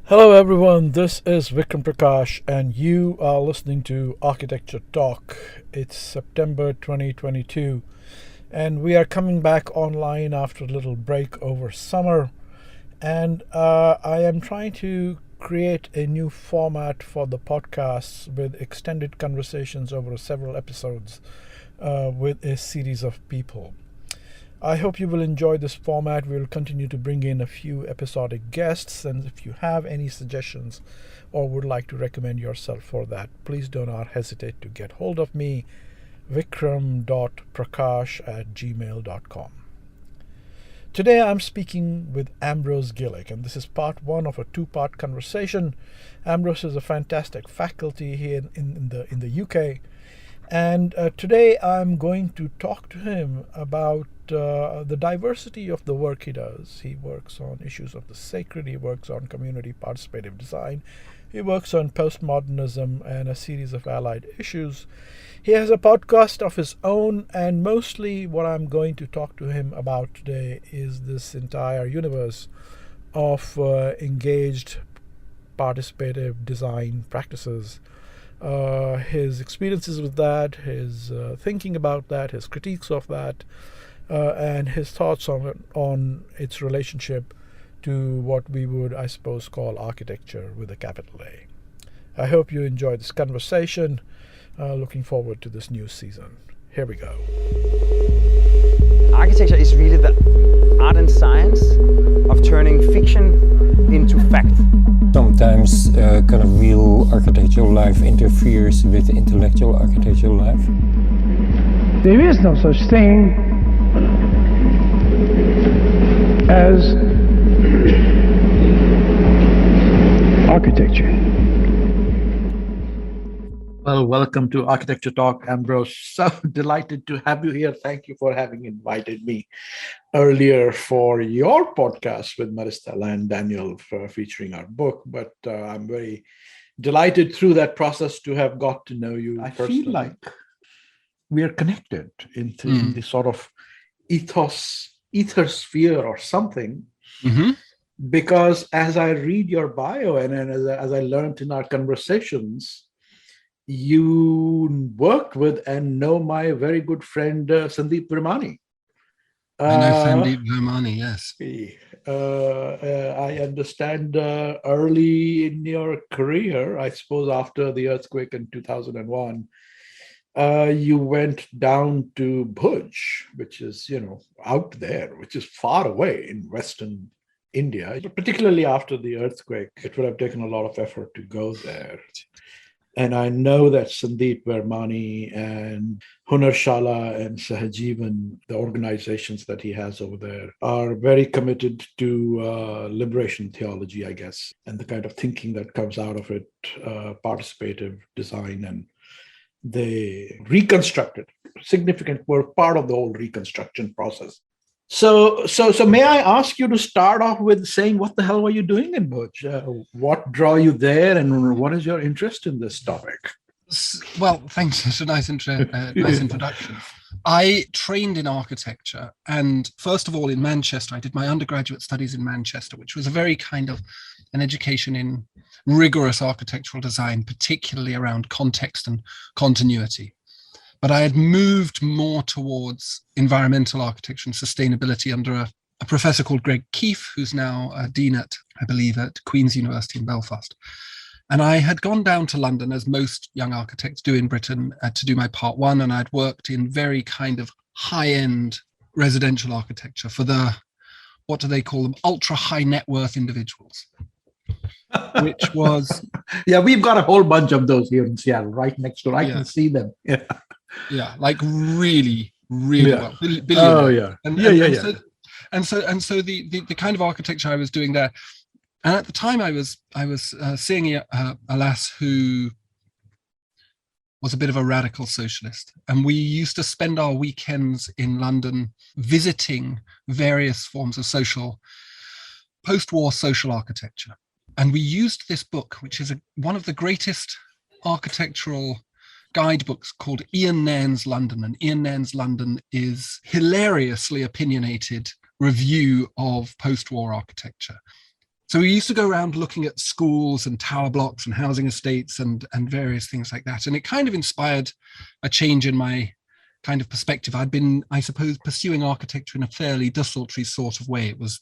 Hello everyone, this is Vikram Prakash and you are listening to Architecture Talk. It's September 2022 and we are coming back online after a little break over summer, and I am trying to create a new format for the podcasts with extended conversations over several episodes with a series of people. I hope you will enjoy this format. We will continue to bring in a few episodic guests, and if you have any suggestions or would like to recommend yourself for that, please do not hesitate to get hold of me, vikram.prakash@gmail.com. Today I'm speaking with Ambrose Gillick, and this is part one of a two-part conversation. Ambrose is a fantastic faculty here in the UK, and today I'm going to talk to him about the diversity of the work he does. He works on issues of the sacred, he works on community participative design, he works on postmodernism and a series of allied issues. He has a podcast of his own, and mostly what I'm going to talk to him about today is this entire universe of engaged participative design practices. His experiences with that, his thinking about that, his critiques of that, and his thoughts on its relationship to what we would, I suppose, call architecture with a capital A. I hope you enjoy this conversation. Looking forward to this new season. Here we go. Architecture is really the art and science of turning fiction into fact. Sometimes kind of real architectural life interferes with intellectual architectural life. There is no such thing as architecture. Well, welcome to Architecture Talk, Ambrose. So delighted to have you here. Thank you for having invited me earlier for your podcast with Maristella and Daniel for featuring our book. But I'm very delighted through that process to have got to know you. I feel like we are connected in the sort of ethosphere or something. Mm-hmm. Because as I read your bio and as I learned in our conversations, you worked with and know my very good friend Sandeep Virmani. I know Sandeep Virmani, yes. I understand early in your career, I suppose after the earthquake in 2001, you went down to Bhuj, which is, out there, which is far away in Western India. But particularly after the earthquake, it would have taken a lot of effort to go there. And I know that Sandeep Vermani and Hunarshala and Sahajivan, the organizations that he has over there, are very committed to liberation theology, I guess, and the kind of thinking that comes out of it, participative design. And they reconstructed, were part of the whole reconstruction process. So may I ask you to start off with saying what the hell were you doing in Bhuj? What drew you there, and what is your interest in this topic? Well, thanks. It's a nice introduction. I trained in architecture, and first of all in Manchester. I did my undergraduate studies in Manchester, which was a very kind of an education in rigorous architectural design, particularly around context and continuity. But I had moved more towards environmental architecture and sustainability under a professor called Greg Keefe, who's now a dean at, I believe, at Queen's University in Belfast. And I had gone down to London, as most young architects do in Britain, to do my part one. And I'd worked in very kind of high-end residential architecture for the, what do they call them, ultra high net worth individuals. Which was... Yeah, we've got a whole bunch of those here in Seattle, right next door. I can see them. Yeah. Yeah, like really well. Oh yeah. And so the kind of architecture I was doing there, and at the time I was seeing a lass who was a bit of a radical socialist, and we used to spend our weekends in London visiting various forms of post-war social architecture. And we used this book, which is one of the greatest architectural guidebooks, called Ian Nairn's London. And Ian Nairn's London is hilariously opinionated review of post-war architecture. So we used to go around looking at schools and tower blocks and housing estates and various things like that. And it kind of inspired a change in my kind of perspective. I'd been, I suppose, pursuing architecture in a fairly desultory sort of way. It was,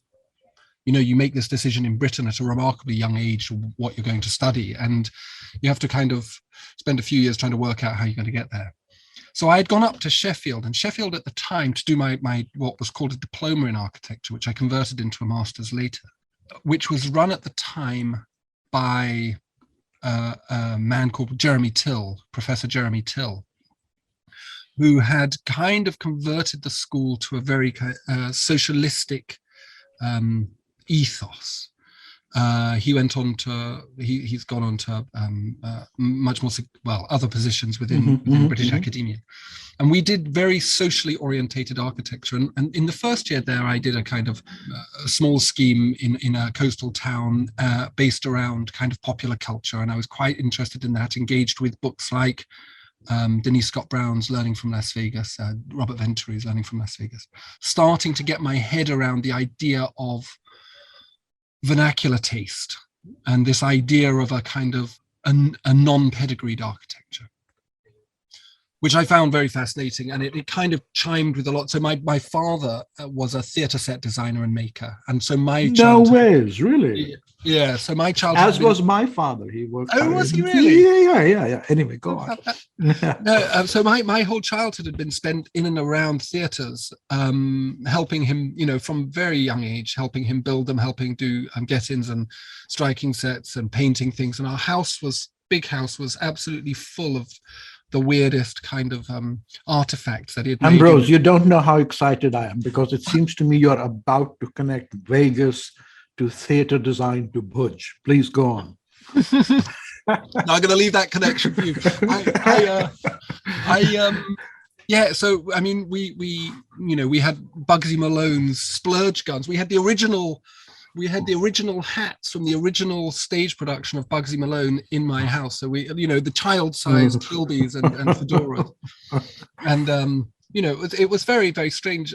you know, you make this decision in Britain at a remarkably young age what you're going to study, and you have to kind of spend a few years trying to work out how you're going to get there. So I had gone up to Sheffield, and Sheffield at the time, to do my what was called a diploma in architecture, which I converted into a master's later, which was run at the time by a man called Jeremy Till, Professor Jeremy Till, who had kind of converted the school to a very socialistic ethos. He went on to, he's gone on to much more, well, other positions within British academia. And we did very socially orientated architecture. And in the first year there, I did a kind of a small scheme in a coastal town based around kind of popular culture. And I was quite interested in that, engaged with books like Denise Scott Brown's Learning from Las Vegas, Robert Venturi's Learning from Las Vegas, starting to get my head around the idea of vernacular taste and this idea of a kind of a non-pedigreed architecture, which I found very fascinating, and it kind of chimed with a lot. So my father was a theatre set designer and maker, and so my No ways, really? Yeah, so my childhood... As was my father. He worked... Oh, was he really? Yeah. Anyway, go on. No, so my whole childhood had been spent in and around theatres, helping him, you know, from very young age, helping him build them, helping do get-ins and striking sets and painting things. And our big house was absolutely full of the weirdest kind of artifacts that he had made. Ambrose, you don't know how excited I am, because it seems to me you're about to connect Vegas to theatre design to Bhuj. Please go on. I'm going to leave that connection for you. Yeah, so I mean, we had Bugsy Malone's splurge guns. We had the original hats from the original stage production of Bugsy Malone in my house. So we, you know, the child-sized trilbies and fedoras, and it was very, very strange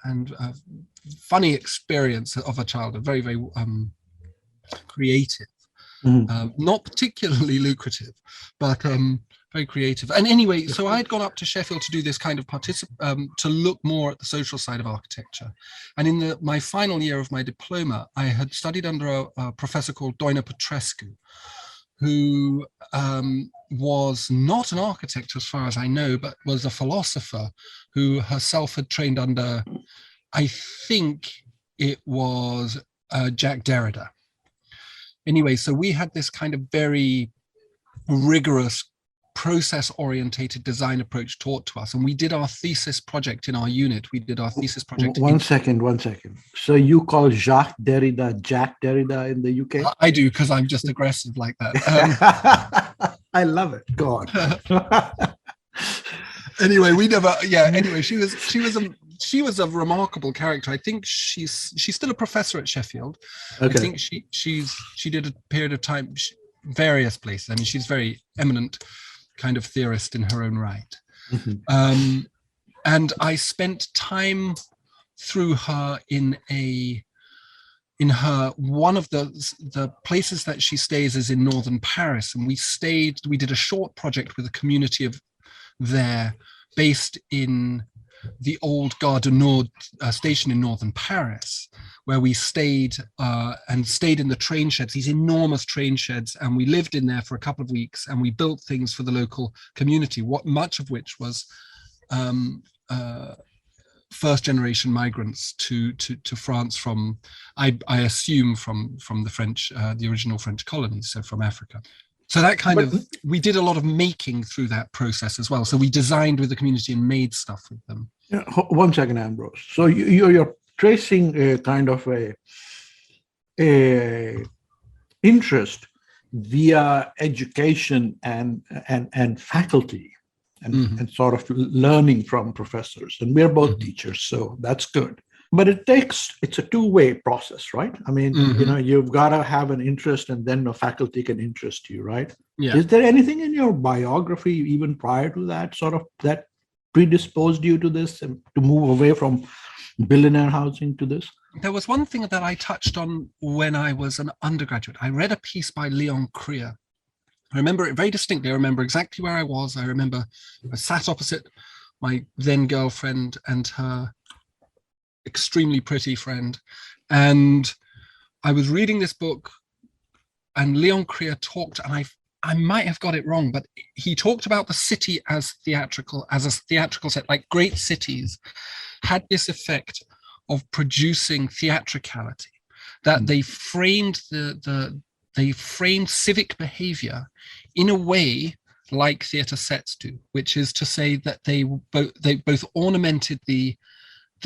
and funny experience of a childhood. Very, very creative, not particularly lucrative, but very creative. And anyway, so I had gone up to Sheffield to do this kind of to look more at the social side of architecture. And in my final year of my diploma, I had studied under a professor called Doina Petrescu, who was not an architect as far as I know, but was a philosopher who herself had trained under, I think it was Jacques Derrida. Anyway, so we had this kind of very rigorous process-orientated design approach taught to us, and we did our thesis project in our unit. We did our thesis project. One second. So you call Jacques Derrida Jack Derrida in the UK? I do, because I'm just aggressive like that. I love it. Go on. Anyway, we never. Yeah. Anyway, she was a remarkable character. I think she's still a professor at Sheffield. Okay. I think she did a period of time various places. I mean, she's very eminent kind of theorist in her own right. And I spent time through her in one of the places that she stays is in northern Paris, and we did a short project with a community of there based in the old Gare du Nord station in northern Paris, where we stayed in the train sheds, these enormous train sheds, and we lived in there for a couple of weeks, and we built things for the local community, much of which was first generation migrants to France from, I assume from the French, the original French colonies, so from Africa. So that we did a lot of making through that process as well. So we designed with the community and made stuff with them. Yeah, 1 second, Ambrose. So you're tracing a kind of a interest via education and faculty and sort of learning from professors. And we're both teachers, so that's good. But it's a two-way process, right? I mean, you've got to have an interest, and then the faculty can interest you, right? Yeah. Is there anything in your biography, even prior to that, sort of that predisposed you to this and to move away from billionaire housing to this? There was one thing that I touched on when I was an undergraduate. I read a piece by Leon Krier. I remember it very distinctly. I remember exactly where I was. I remember I sat opposite my then girlfriend and her extremely pretty friend. And I was reading this book, and Leon Krier talked, and I might have got it wrong, but he talked about the city as a theatrical set, like great cities had this effect of producing theatricality, that they framed they framed civic behavior in a way like theatre sets do, which is to say that they both ornamented the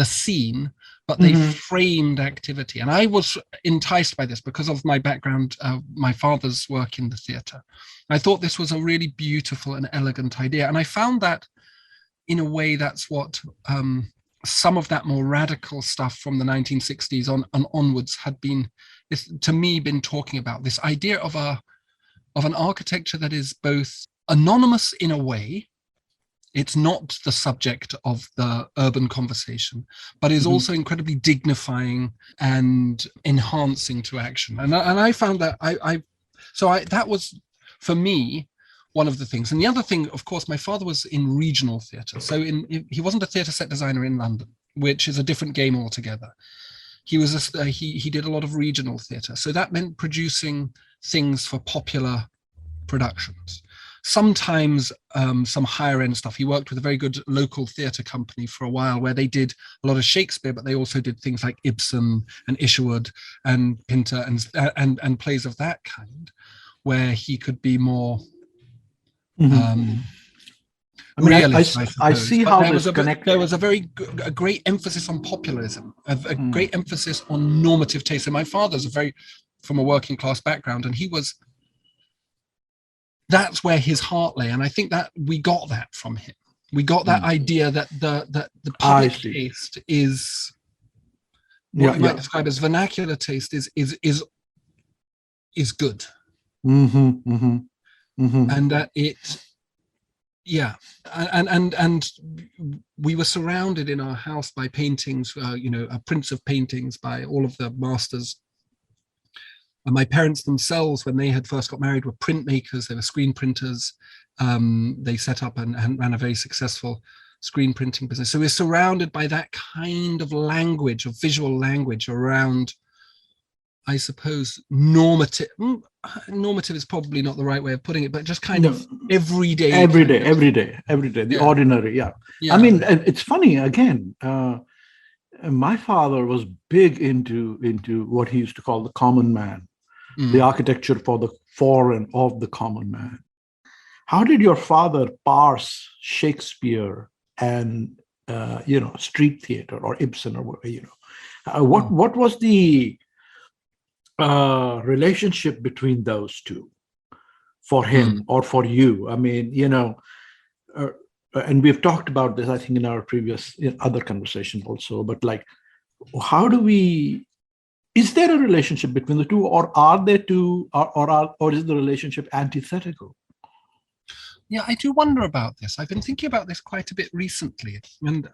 scene, but they framed activity. And I was enticed by this because of my background, my father's work in the theatre. I thought this was a really beautiful and elegant idea. And I found that in a way that's what some of that more radical stuff from the 1960s on onwards had been, to me, been talking about. This idea of an architecture that is both anonymous in a way. It's not the subject of the urban conversation, but is also incredibly dignifying and enhancing to action. And I found that that was, for me, one of the things. And the other thing, of course, my father was in regional theatre. So he wasn't a theatre set designer in London, which is a different game altogether. He was he did a lot of regional theatre. So that meant producing things for popular productions. Sometimes some higher end stuff. He worked with a very good local theatre company for a while where they did a lot of Shakespeare, but they also did things like Ibsen and Isherwood and Pinter and plays of that kind, where he could be more realist. I see how this connects. There was a great emphasis on populism, a great emphasis on normative taste. And my father's from a working class background, and that's where his heart lay. And I think that we got that from him. We got that idea that the public taste is what you might describe as vernacular taste is good. And that and we were surrounded in our house by paintings, prints of paintings by all of the masters. And my parents themselves, when they had first got married, were printmakers. They were screen printers. They set up and ran a very successful screen printing business. So we're surrounded by that kind of language, of visual language around, I suppose, normative. Normative is probably not the right way of putting it, but just kind of everyday. Every day, the ordinary. Yeah. I mean, it's funny again. My father was big into what he used to call the common man, the architecture for and of the common man. How did your father parse Shakespeare and street theater or Ibsen or what was the relationship between those two for him or for you? I mean, and we've talked about this, I think, in our previous other conversation also, but like, is there a relationship between the two, or are there two, or is the relationship antithetical? Yeah, I do wonder about this. I've been thinking about this quite a bit recently, and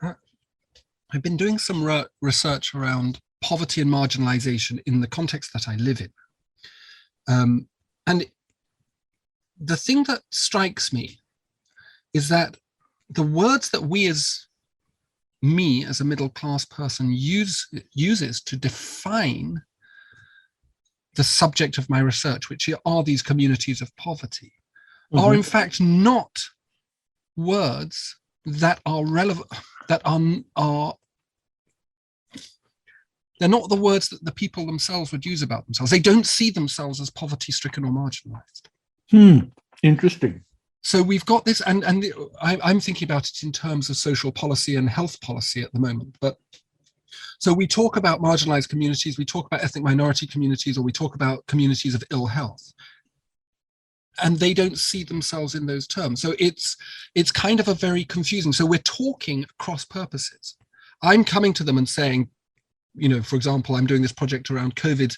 I've been doing some research around poverty and marginalization in the context that I live in. And the thing that strikes me is that the words that me as a middle class person uses to define the subject of my research, which are these communities of poverty, are in fact not words that are relevant, that are they're not the words that the people themselves would use about themselves. They don't see themselves as poverty-stricken or marginalized. Interesting. So we've got this, and I'm thinking about it in terms of social policy and health policy at the moment. But so we talk about marginalized communities, we talk about ethnic minority communities, or we talk about communities of ill health, and they don't see themselves in those terms. So it's kind of a very confusing. So we're talking across purposes. I'm coming to them and saying, for example, I'm doing this project around COVID,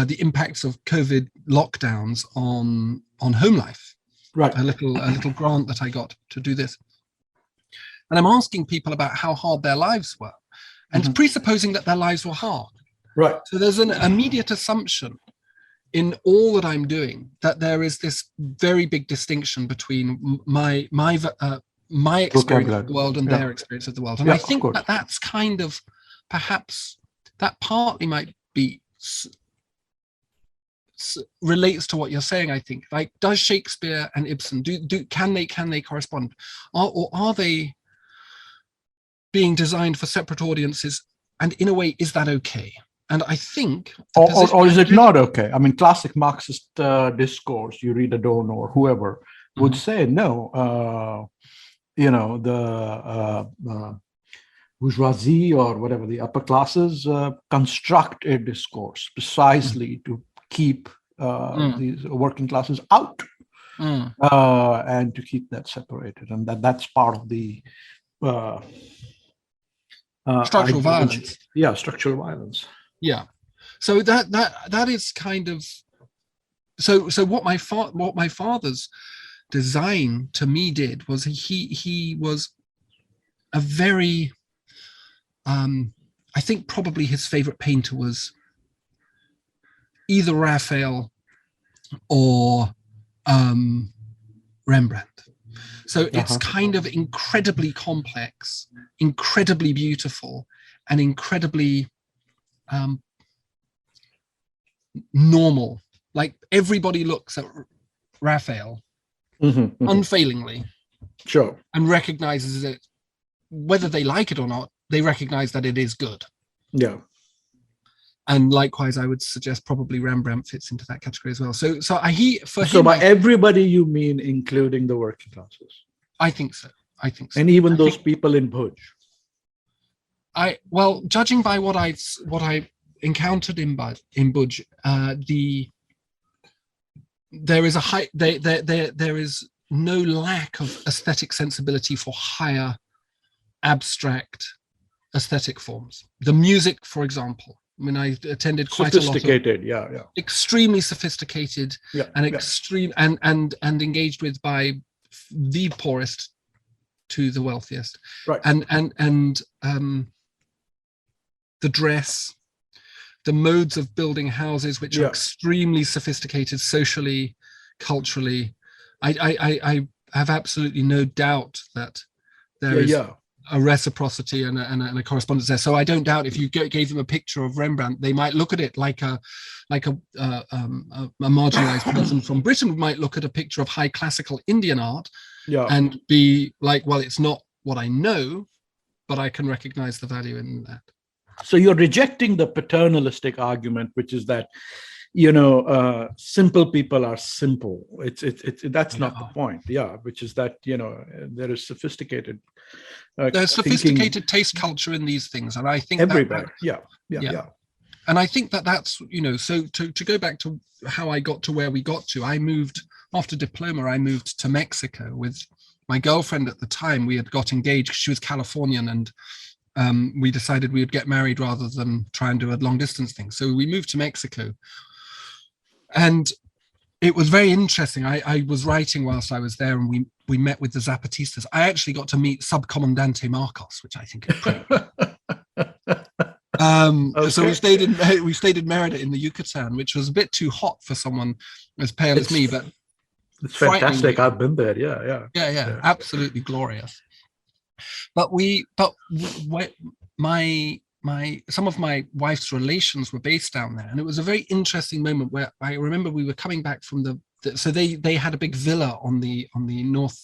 the impacts of COVID lockdowns on home life. Right. A little grant that I got to do this. And I'm asking people about how hard their lives were, and presupposing that their lives were hard. Right. So there's an immediate assumption in all that I'm doing that there is this very big distinction between my experience of the world and their experience of the world. And I think that that's kind of, perhaps that partly might be relates to what you're saying. I think, like, does Shakespeare and Ibsen can they correspond, or are they being designed for separate audiences? And in a way, is that okay? And I think, or is it not okay? I mean, classic Marxist discourse, you read Adorno or whoever would say, no, the bourgeoisie or whatever, the upper classes construct a discourse precisely to keep these working classes out and to keep that separated. And that's part of the structural violence. Yeah, structural violence. Yeah, so that is kind of so what my father's design to me did was he was a very I think probably his favorite painter was either Raphael or Rembrandt. So it's kind of incredibly complex, incredibly beautiful, and incredibly normal. Like, everybody looks at Raphael unfailingly, sure, and recognizes it, whether they like it or not. They recognize that it is good. Yeah. And likewise, I would suggest probably Rembrandt fits into that category as well. So by everybody you mean including the working classes? I think so. And even those people in Bhuj. Well, judging by what I encountered in Bhuj, there is no lack of aesthetic sensibility for higher abstract aesthetic forms. The music, for example. I mean, I attended quite a lot of extremely sophisticated and extreme and engaged with by the poorest to the wealthiest. Right. And the dress, the modes of building houses, which are extremely sophisticated socially, culturally. I have absolutely no doubt that there is a reciprocity and a correspondence there. So I don't doubt if you gave them a picture of Rembrandt, they might look at it like a marginalized person from Britain might look at a picture of high classical Indian art and be like, well, it's not what I know, but I can recognize the value in that. So you're rejecting the paternalistic argument, which is that, simple people are simple. That's not the point. Yeah, which is that, there is sophisticated. There's sophisticated taste culture in these things, and I think everywhere. Yeah. And I think that's, so to go back to how I got to where we got to, I moved after diploma. I moved to Mexico with my girlfriend at the time. We had got engaged. She was Californian, and we decided we would get married rather than try and do a long distance thing. So we moved to Mexico, and it was very interesting. I was writing whilst I was there, and we met with the Zapatistas. I actually got to meet Subcomandante Marcos, which I think is pretty okay. So we stayed in Merida in the Yucatan, which was a bit too hot for someone as pale as me, but it's fantastic. I've been there. Yeah, absolutely glorious. But some of my wife's relations were based down there, and it was a very interesting moment where I remember we were coming back from so they had a big villa on the North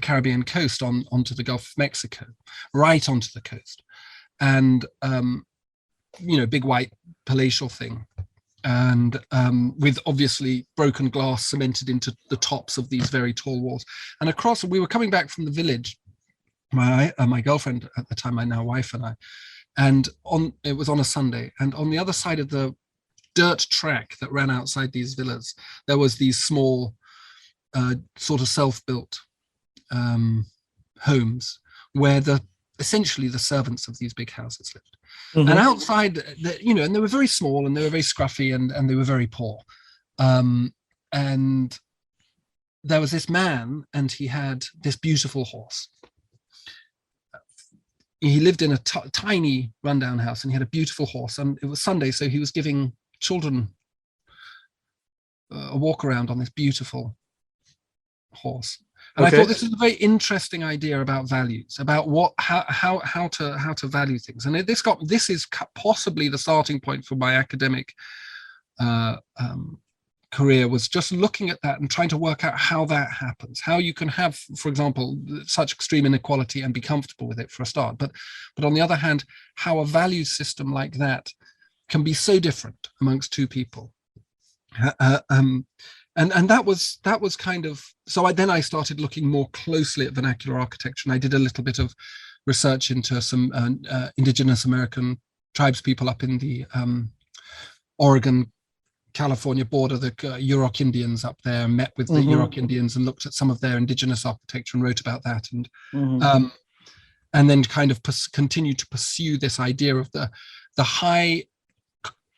Caribbean coast onto the Gulf of Mexico, right onto the coast, and big white palatial thing, and with obviously broken glass cemented into the tops of these very tall walls. And across, we were coming back from the village, my girlfriend at the time, my now wife and I, and it was on a Sunday, and on the other side of the dirt track that ran outside these villas, there was these small sort of self-built homes where essentially the servants of these big houses lived. And outside, and they were very small, and they were very scruffy, and they were very poor. And there was this man, and he had this beautiful horse. he lived in a tiny rundown house, and he had a beautiful horse, and it was Sunday, so he was giving children a walk around on this beautiful horse. And I thought this is a very interesting idea about values, about how to value things. And this is possibly the starting point for my academic career, was just looking at that and trying to work out how that happens, how you can have, for example, such extreme inequality and be comfortable with it for a start, but on the other hand, how a value system like that can be so different amongst two people. And that was kind of, so I started looking more closely at vernacular architecture, and I did a little bit of research into some indigenous American tribes people up in the Oregon, California border, the Yurok Indians up there, met with the Yurok Indians and looked at some of their indigenous architecture and wrote about that, and then kind of continued to pursue this idea of the high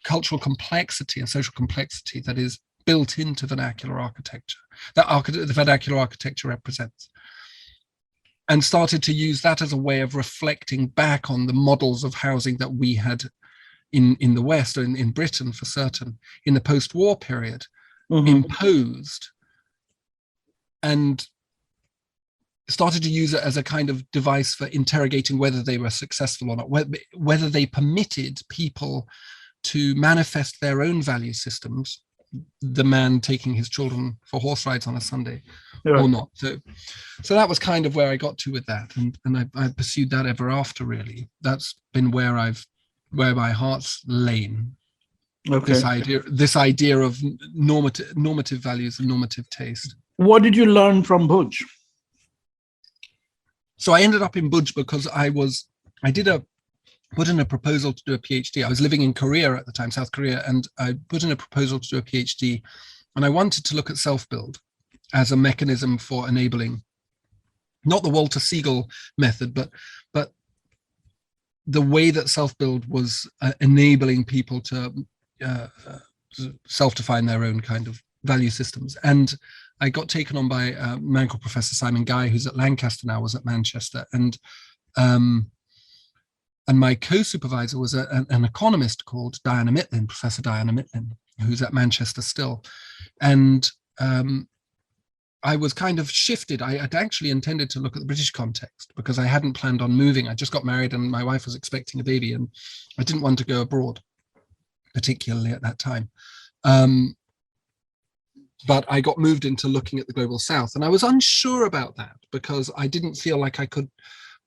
cultural complexity and social complexity that is built into vernacular architecture, that the vernacular architecture represents, and started to use that as a way of reflecting back on the models of housing that we had in the West, or in Britain for certain, in the post-war period, imposed, and started to use it as a kind of device for interrogating whether they were successful or not, whether they permitted people to manifest their own value systems, the man taking his children for horse rides on a Sunday, or not. So that was kind of where I got to with that, and I pursued that ever after. Really, that's been where my heart's lain. This idea of normative values and normative taste. What did you learn from Bhuj? So I ended up in Bhuj because I put in a proposal to do a PhD. I was living in Korea at the time, South Korea, and I put in a proposal to do a PhD, and I wanted to look at self-build as a mechanism for enabling, not the Walter Siegel method, but the way that self-build was enabling people to self-define their own kind of value systems. And I got taken on by a man called Professor Simon Guy, who's at Lancaster now, was at Manchester, and my co-supervisor was an economist called Diana Mitlin, Professor Diana Mitlin, who's at Manchester still. And I was kind of shifted. I had actually intended to look at the British context because I hadn't planned on moving. I just got married and my wife was expecting a baby, and I didn't want to go abroad, particularly at that time. But I got moved into looking at the Global South, and I was unsure about that because I didn't feel like I could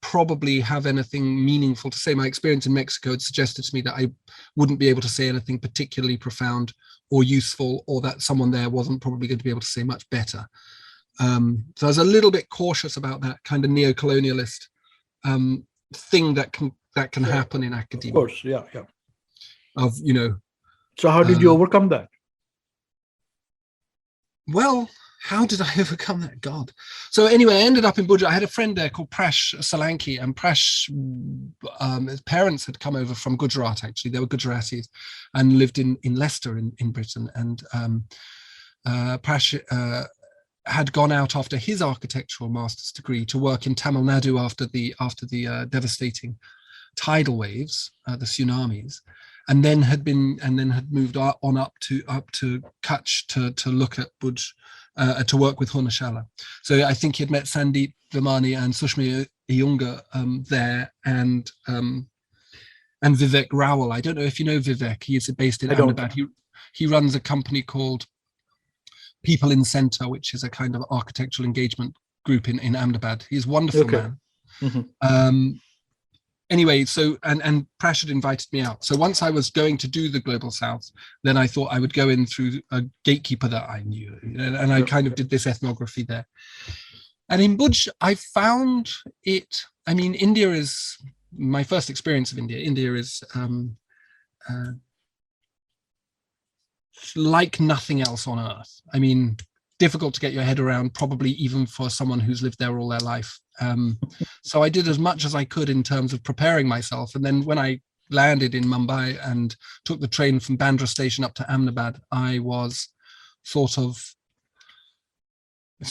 probably have anything meaningful to say. My experience in Mexico had suggested to me that I wouldn't be able to say anything particularly profound or useful, or that someone there wasn't probably going to be able to say much better. So I was a little bit cautious about that kind of neo-colonialist thing that can happen in academia. Of course, yeah. So how did you overcome that? Well, how did I overcome that? God. So anyway, I ended up in Bhuj. I had a friend there called Prash Solanki, and Prash, his parents had come over from Gujarat, actually. They were Gujaratis and lived in Leicester in Britain. And Prash had gone out after his architectural master's degree to work in Tamil Nadu after the devastating tidal waves, the tsunamis, and then had moved on up to Kutch to look at Bhuj, to work with Hunashala. So I think he'd met Sandeep Vimani and Sushma Iyunga there, and Vivek Rawal. I don't know if you know Vivek. He is based in Ahmedabad. He runs a company called People in Center, which is a kind of architectural engagement group in Ahmedabad. He's a wonderful man. Mm-hmm. Anyway, so and Prash had invited me out. So once I was going to do the Global South, then I thought I would go in through a gatekeeper that I knew, and I kind of did this ethnography there. And in Bhuj, I found it. I mean, India is my first experience of India. India is like nothing else on earth. I mean, difficult to get your head around, probably even for someone who's lived there all their life. So I did as much as I could in terms of preparing myself. And then when I landed in Mumbai and took the train from Bandra station up to Ahmedabad, I was sort of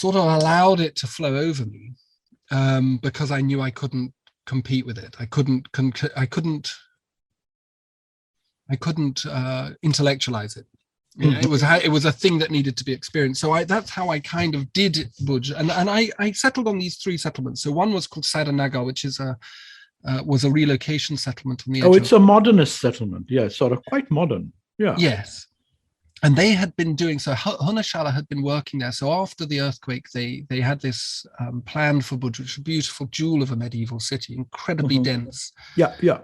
allowed it to flow over me, because I knew I couldn't compete with it. I couldn't intellectualize it. You know, it was a thing that needed to be experienced. So that's how I kind of did Bhuj, and I settled on these 3 settlements. So one was called Satanaga, which is was a relocation settlement on the edge. Oh, it's a modernist settlement. Yeah, sort of quite modern. Yeah. Yes. And they had been doing so. Hunashala had been working there. So after the earthquake, they had this plan for Bhuj, which is a beautiful jewel of a medieval city, incredibly dense. Yeah, yeah.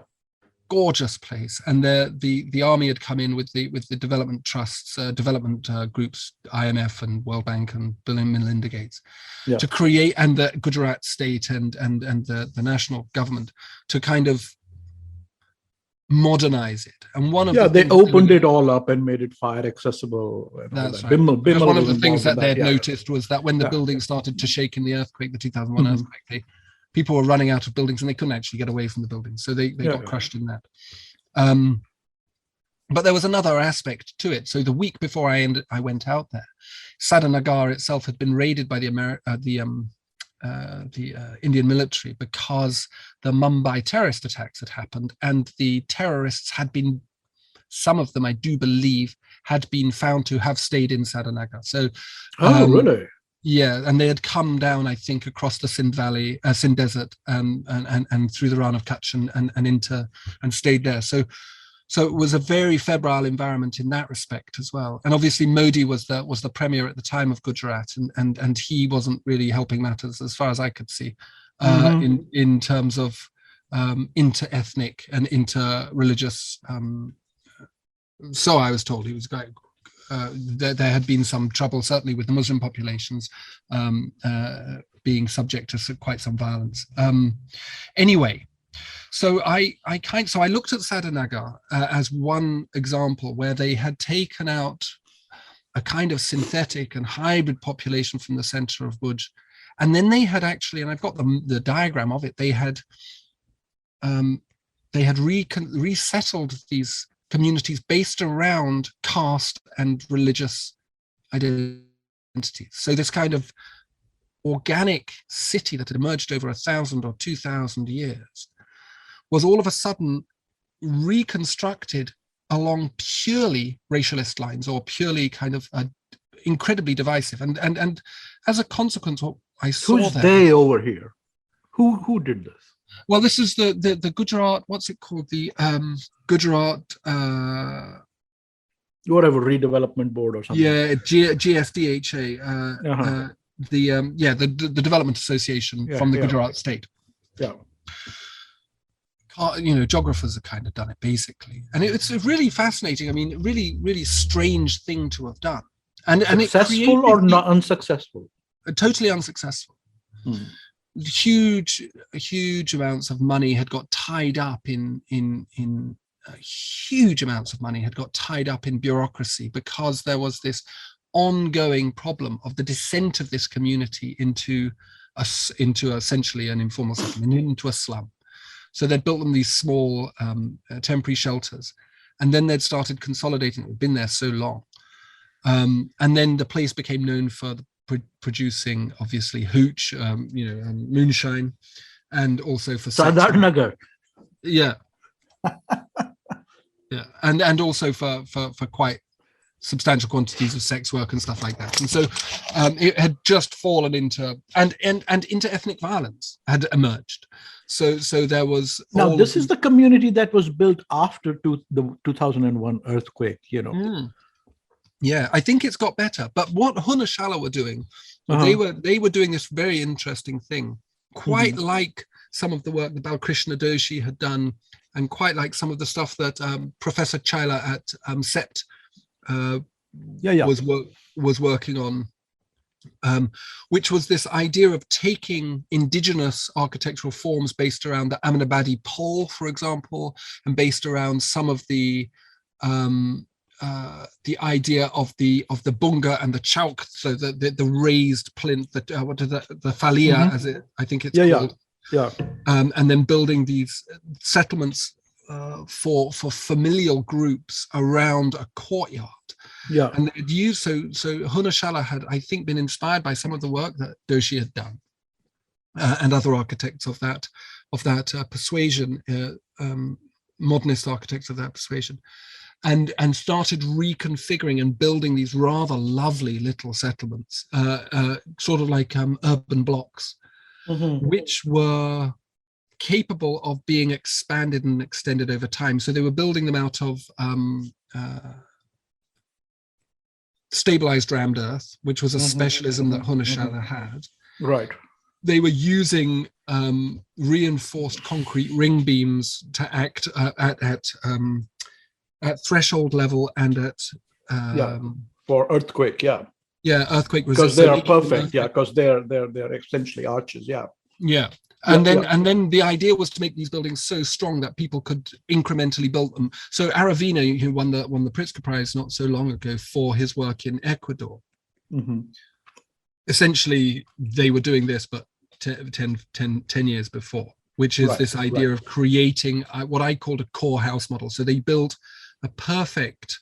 Gorgeous place. And the army had come in with the development trusts, development groups, IMF and World Bank and Bill and Melinda Gates, to create, and the Gujarat state and the national government to kind of modernize it. And one of they opened it all up and made it fire accessible. That's right. Because one of the things that they had noticed was that when the building started to shake in the earthquake, the 2001 earthquake, people were running out of buildings and they couldn't actually get away from the buildings. So they got crushed in that. But there was another aspect to it. So the week before I went out there, Satanaga itself had been raided by the Indian military because the Mumbai terrorist attacks had happened, and the terrorists had been, some of them I do believe, had been found to have stayed in Satanaga. So, really? Yeah, and they had come down, I think, across the Sindh Valley, Sindh Desert, and through the Rann of Kutch and stayed there. So it was a very febrile environment in that respect as well. And obviously Modi was the premier at the time of Gujarat, and he wasn't really helping matters as far as I could see, in terms of inter-ethnic and inter-religious. So I was told he was going. There had been some trouble, certainly with the Muslim populations being subject to quite some violence. Anyway, so I looked at Satanaga as one example where they had taken out a kind of synthetic and hybrid population from the center of Bhuj, and then they had actually, and I've got the diagram of it, they had resettled these communities based around caste and religious identities. So this kind of organic city that had emerged over 1,000 or 2,000 years was all of a sudden reconstructed along purely racialist lines, or purely kind of incredibly divisive. And as a consequence, what I saw Who's they over here? Who did this? Well, this is the Gujarat, what's it called? The Gujarat... whatever, redevelopment board or something. Yeah, GSDHA, the Development Association from the Gujarat state. Yeah. You know, geographers have kind of done it basically, and it's really fascinating. I mean, really, really strange thing to have done. And successful or not unsuccessful? Totally unsuccessful. Huge amounts of money had got tied up in huge amounts of money had got tied up in bureaucracy, because there was this ongoing problem of the descent of this community into essentially an informal settlement, into a slum. So they'd built them these small temporary shelters, and then they'd started consolidating. It had been there so long, and then the place became known for producing, obviously, hooch, moonshine, and also for Satanaga. Yeah. Yeah, and also for quite substantial quantities of sex work and stuff like that. And so it had just fallen into and inter-ethnic violence had emerged. So there was now this is the community that was built after the 2001 earthquake, you know. Yeah, I think it's got better. But what Hunashala were doing, they were doing this very interesting thing, quite like some of the work that Balkrishna Doshi had done, and quite like some of the stuff that Professor Chaila at CEPT was working on, which was this idea of taking indigenous architectural forms based around the Ahmedabadi pole, for example, and based around some of the idea of the bunga and the chauk, so the raised plinth, the falia, as I think it's called. Yeah. And then building these settlements for familial groups around a courtyard. Yeah. And they'd used, so Hunashala had, I think, been inspired by some of the work that Doshi had done, and other architects of that persuasion, modernist architects of that persuasion, and started reconfiguring and building these rather lovely little settlements, sort of like urban blocks, which were capable of being expanded and extended over time. So they were building them out of stabilized rammed earth, which was a specialism that Hunashara had. Right. They were using reinforced concrete ring beams to act at threshold level and at for earthquake, earthquake resistance. Because they are perfect, because they're essentially arches, And then the idea was to make these buildings so strong that people could incrementally build them. So Aravena, who won the Pritzker Prize not so long ago for his work in Ecuador, essentially they were doing this, but 10 years before, which is this idea of creating what I called a core house model. So they built a perfect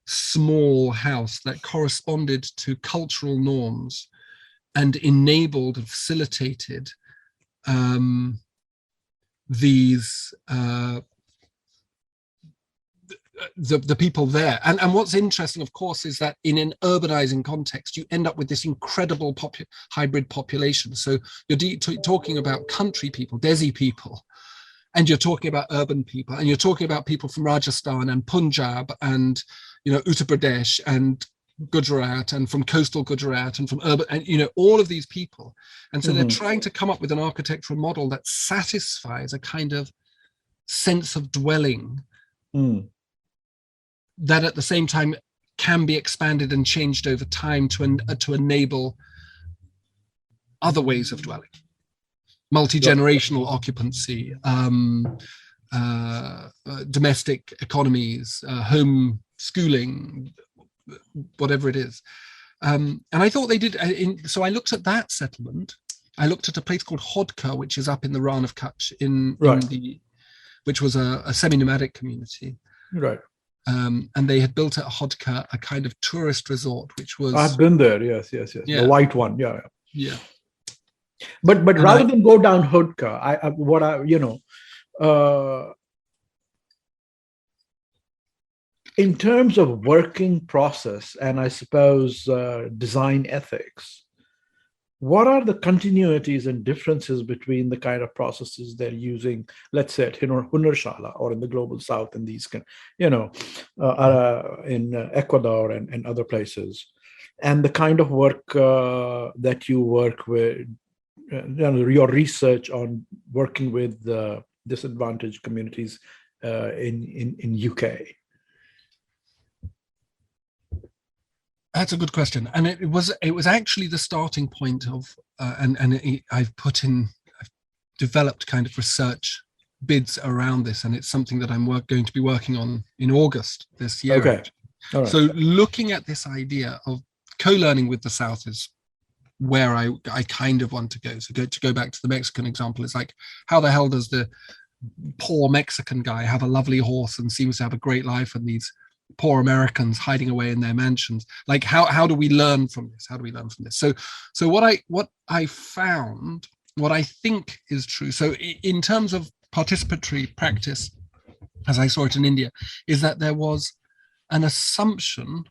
small house that corresponded to cultural norms and enabled and facilitated these the people there. And what's interesting, of course, is that in an urbanizing context, you end up with this incredible hybrid population. So you're talking about country people, Desi people, and you're talking about urban people, and you're talking about people from Rajasthan and Punjab and Uttar Pradesh and Gujarat and from coastal Gujarat and from urban, and all of these people. And so they're trying to come up with an architectural model that satisfies a kind of sense of dwelling that at the same time can be expanded and changed over time to enable other ways of dwelling, multi-generational occupancy, domestic economies, home schooling, whatever it is. And I thought they did. So I looked at that settlement. I looked at a place called Hodka, which is up in the Rann of Kutch, which was a semi-nomadic community. Right. And they had built at Hodka a kind of tourist resort, which was. I've been there. Yes. Yeah. The white one. Yeah. But rather than go down Hodka, in terms of working process and I suppose design ethics, what are the continuities and differences between the kind of processes they're using, let's say at Hunarshala or in the global south and these in Ecuador and other places, and the kind of work that you work with, your research on working with disadvantaged communities in UK? That's a good question, and it was actually the starting point of, I've developed kind of research bids around this, and it's something that I'm going to be working on in August this year. Okay, all right. So looking at this idea of co-learning with the South is where I kind of want to go. So to go back to the Mexican example, it's like, how the hell does the poor Mexican guy have a lovely horse and seems to have a great life, and these poor Americans hiding away in their mansions? Like, how do we learn from this? So what I found, what I think is true, so in terms of participatory practice, as I saw it in India, is that there was an assumption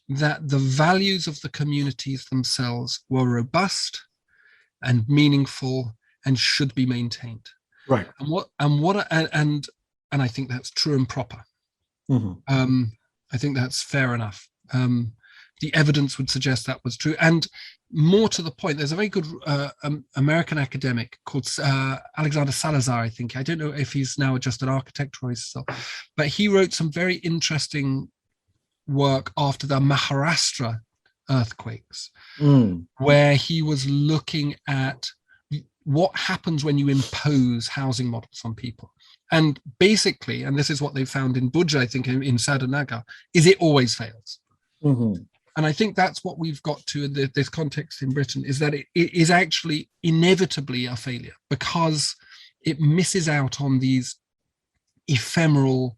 that the values of the communities themselves were robust and meaningful and should be maintained. Right. And I think that's true and proper. I think that's fair enough. The evidence would suggest that was true. And more to the point, there's a very good American academic called Alexander Salazar, I think. I don't know if he's now just an architect or so, but he wrote some very interesting work after the Maharashtra earthquakes, where he was looking at what happens when you impose housing models on people. And basically, and this is what they found in Bhuj, I think, in Satanaga, is it always fails. And I think that's what we've got to in this context in Britain, is that it is actually inevitably a failure because it misses out on these ephemeral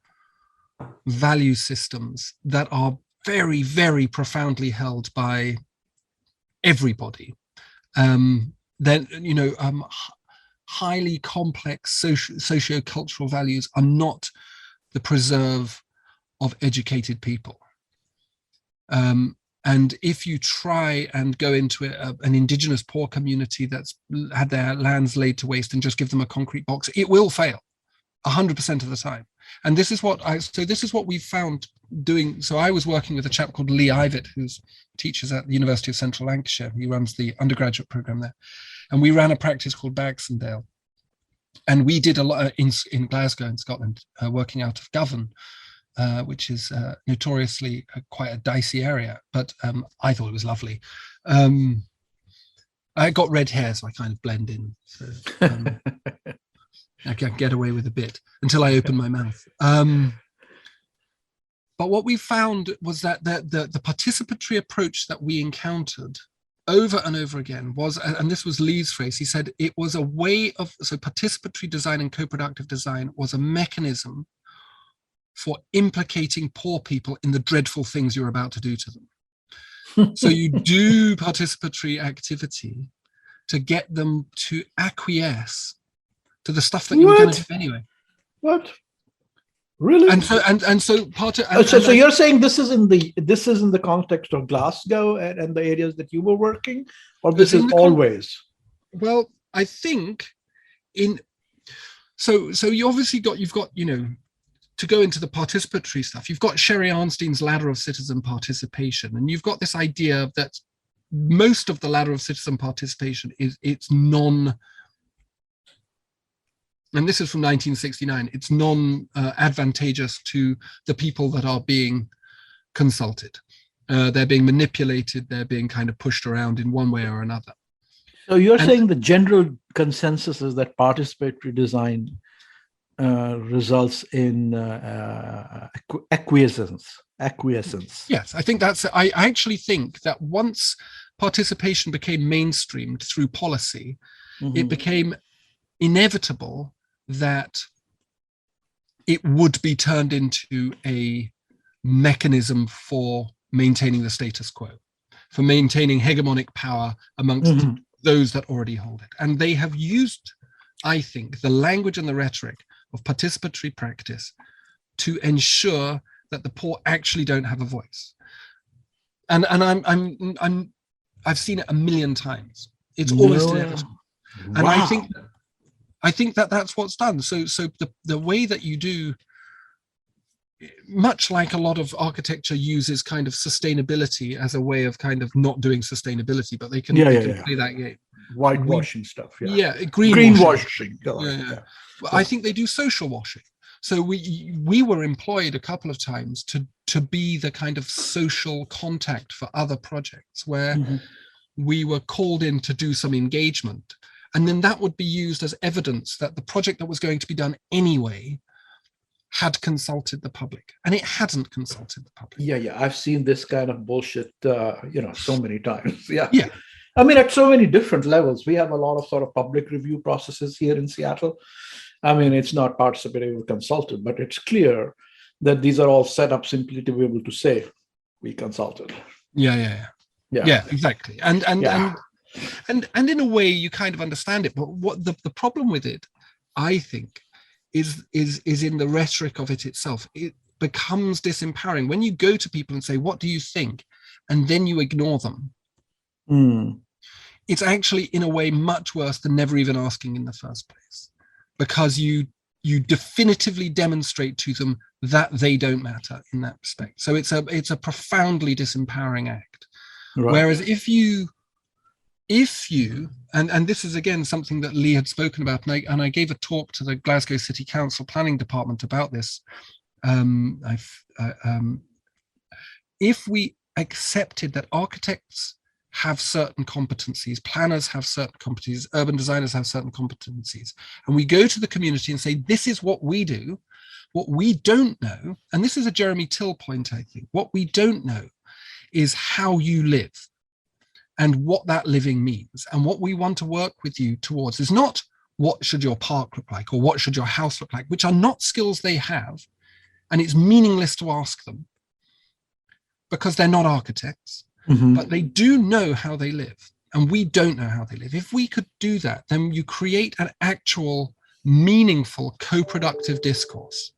value systems that are very, very profoundly held by everybody. highly complex socio-cultural values are not the preserve of educated people. And if you try and go into an indigenous poor community that's had their lands laid to waste and just give them a concrete box, it will fail 100% of the time. And this is what we found doing. So I was working with a chap called Lee Ivett, who teaches at the University of Central Lancashire. He runs the undergraduate program there. And we ran a practice called Baxendale. And we did a lot in Glasgow in Scotland, working out of Govan, which is notoriously quite a dicey area, but I thought it was lovely. I got red hair, so I kind of blend in. So I can get away with a bit until I open my mouth. But what we found was that the participatory approach that we encountered over and over again was, and this was Lee's phrase, he said it was a way of, so participatory design and co-productive design was a mechanism for implicating poor people in the dreadful things you're about to do to them. So you do participatory activity to get them to acquiesce to the stuff that you're going to do anyway. What? Really? So you're saying this is in the context of Glasgow and the areas that you were working, or this is always? Well, I think so you've got to go into the participatory stuff, you've got Sherry Arnstein's ladder of citizen participation, and you've got this idea that most of the ladder of citizen participation it's non, and this is from 1969, it's non-advantageous to the people that are being consulted. They're being manipulated, they're being kind of pushed around in one way or another. So you're saying the general consensus is that participatory design results in acquiescence. Yes, I think I actually think that once participation became mainstreamed through policy, it became inevitable that it would be turned into a mechanism for maintaining the status quo, for maintaining hegemonic power amongst those that already hold it. And they have used, I think, the language and the rhetoric of participatory practice to ensure that the poor actually don't have a voice. And I've seen it a million times. It's almost inevitable. Wow. And I think that that's what's done. So the way that you do, much like a lot of architecture uses kind of sustainability as a way of kind of not doing sustainability, but they can play that game. Whitewashing stuff. Greenwashing. Yeah. I think they do social washing. So we were employed a couple of times to be the kind of social contact for other projects where we were called in to do some engagement. And then that would be used as evidence that the project that was going to be done anyway had consulted the public, and it hadn't consulted the public. Yeah. I've seen this kind of bullshit, so many times. Yeah. I mean, at so many different levels. We have a lot of sort of public review processes here in Seattle. I mean, it's not participative or consulted, but it's clear that these are all set up simply to be able to say we consulted. Yeah, exactly. And in a way you kind of understand it, but what the problem with it, I think, is in the rhetoric of it itself. It becomes disempowering when you go to people and say, what do you think? And then you ignore them. It's actually in a way much worse than never even asking in the first place, because you definitively demonstrate to them that they don't matter in that respect. So it's a profoundly disempowering act. Right. Whereas if you and this is again something that Lee had spoken about, and I gave a talk to the Glasgow City Council Planning Department about this. If we accepted that architects have certain competencies, planners have certain competencies, urban designers have certain competencies, and we go to the community and say, this is what we do, what we don't know, and this is a Jeremy Till point, I think, what we don't know is how you live and what that living means. And what we want to work with you towards is not what should your park look like or what should your house look like, which are not skills they have, and it's meaningless to ask them because they're not architects. But they do know how they live, and we don't know how they live. If we could do that, then you create an actual meaningful co-productive discourse.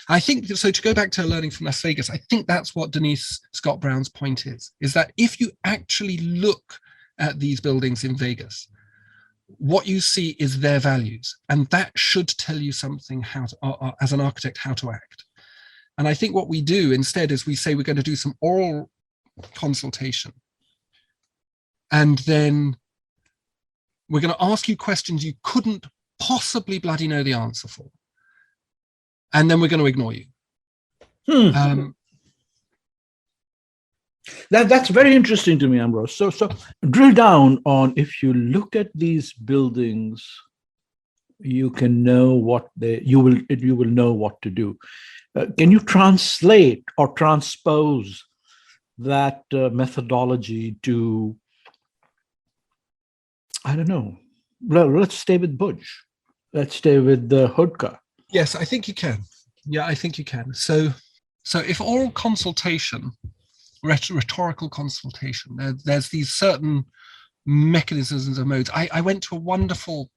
I think, so to go back to learning from Las Vegas, I think that's what Denise Scott Brown's point is that if you actually look at these buildings in Vegas, what you see is their values, and that should tell you something how to, as an architect, how to act. And I think what we do instead is we say we're going to do some oral consultation, and then we're going to ask you questions you couldn't possibly bloody know the answer for. And then we're going to ignore you. That's very interesting to me, Ambrose. So drill down on, if you look at these buildings, you can know what you will know what to do. Can you translate or transpose that methodology to, I don't know, let's stay with Budge. Let's stay with the Hodka. Yes, I think you can. Yeah, I think you can. So if oral consultation, rhetorical consultation, there's these certain mechanisms and modes. I went to a wonderful,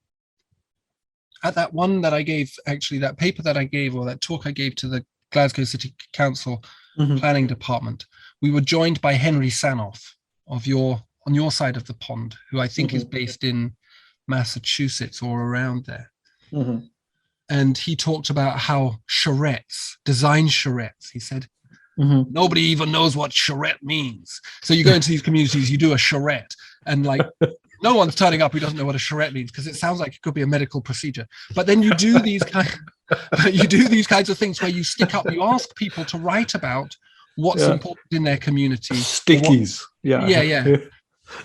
at that one that I gave, actually that paper that I gave, or that talk I gave to the Glasgow City Council Planning Department, we were joined by Henry Sanoff on your side of the pond, who I think is based in Massachusetts or around there. And he talked about how charrettes, design charrettes, he said, nobody even knows what charrette means. So you go into these communities, you do a charrette, and like no one's turning up who doesn't know what a charrette means, because it sounds like it could be a medical procedure. But then you do these kinds of things where you stick up, you ask people to write about what's important in their community. Stickies. Yeah.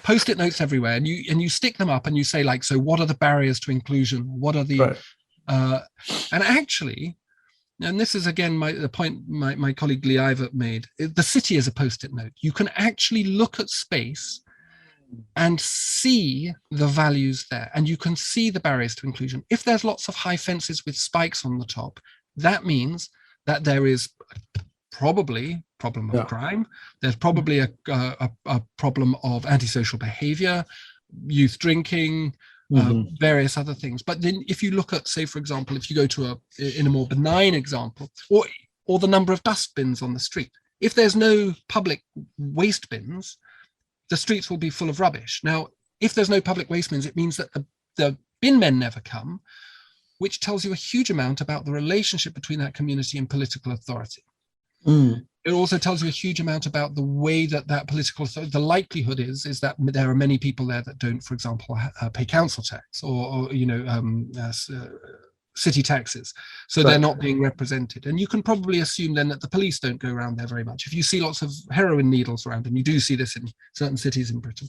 Post-it notes everywhere, and you stick them up and you say, like, so what are the barriers to inclusion? What are the and actually, and this is again the point my colleague Lee Ivert made, the city is a post-it note. You can actually look at space and see the values there, and you can see the barriers to inclusion. If there's lots of high fences with spikes on the top, that means that there is probably problem of crime. There's probably a problem of antisocial behavior, youth drinking, various other things. But then if you look at, say, for example, if you go to in a more benign example, or the number of dustbins on the street, if there's no public waste bins, the streets will be full of rubbish. Now, if there's no public waste bins, it means that the bin men never come, which tells you a huge amount about the relationship between that community and political authority. It also tells you a huge amount about the way that political authority, the likelihood is that there are many people there that don't, for example, pay council tax or city taxes, so they're not being represented. And you can probably assume then that the police don't go around there very much. If you see lots of heroin needles around, and you do see this in certain cities in Britain,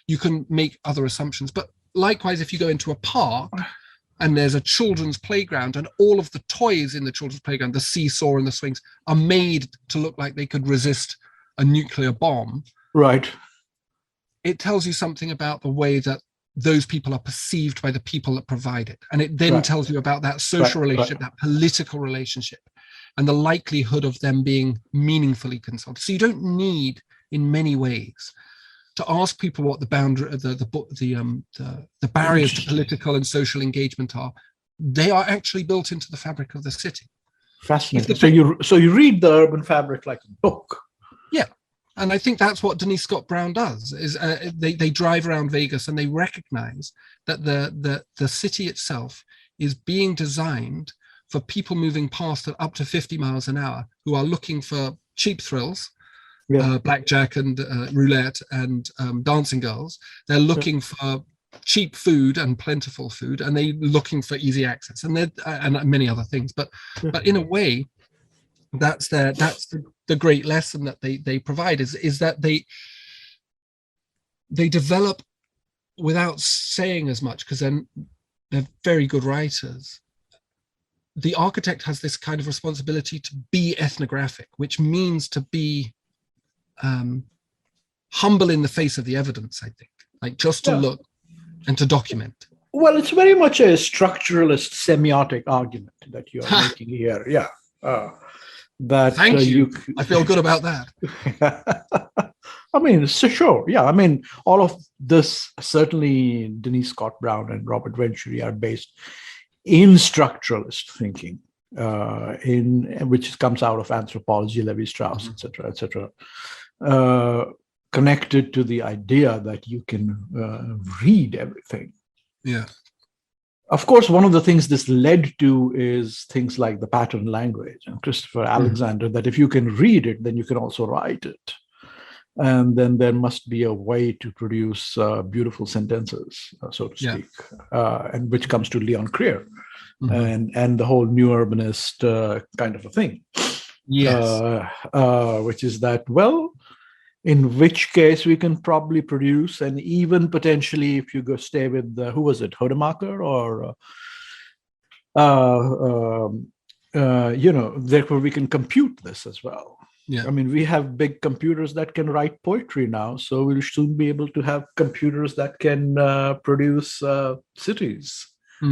you can make other assumptions. But likewise, if you go into a park and there's a children's playground, and all of the toys in the children's playground, the seesaw and the swings, are made to look like they could resist a nuclear bomb. Right. It tells you something about the way that those people are perceived by the people that provide it. And it then tells you about that social relationship, that political relationship, and the likelihood of them being meaningfully consulted. So you don't need, in many ways, to ask people what the boundary, the barriers to political and social engagement are. They are actually built into the fabric of the city. Fascinating. So you read the urban fabric like a book. Yeah, and I think that's what Denise Scott Brown does. Is they drive around Vegas and they recognize that the city itself is being designed for people moving past at up to 50 miles an hour who are looking for cheap thrills. Blackjack and roulette and dancing girls. They're looking for cheap food and plentiful food, and they're looking for easy access, and many other things. But in a way, that's the great lesson that they provide is that they develop without saying as much, because they're very good writers. The architect has this kind of responsibility to be ethnographic, which means to be humble in the face of the evidence, I think, like just to look and to document. Well, it's very much a structuralist semiotic argument that you're making here. Thank you. I feel good about that. I mean, so sure. Yeah. I mean, all of this, certainly Denise Scott Brown and Robert Venturi are based in structuralist thinking, which comes out of anthropology, Levi-Strauss, et cetera, connected to the idea that you can read everything. Yeah. Of course, one of the things this led to is things like the pattern language and Christopher Alexander, that if you can read it, then you can also write it. And then there must be a way to produce beautiful sentences, so to speak, and which comes to Leon Creer and the whole new urbanist kind of a thing. Yes. Which is that, well, in which case we can probably produce, and even potentially if you go stay with, who was it, Hodemaker or, therefore we can compute this as well. Yeah. I mean, we have big computers that can write poetry now, so we'll soon be able to have computers that can produce cities,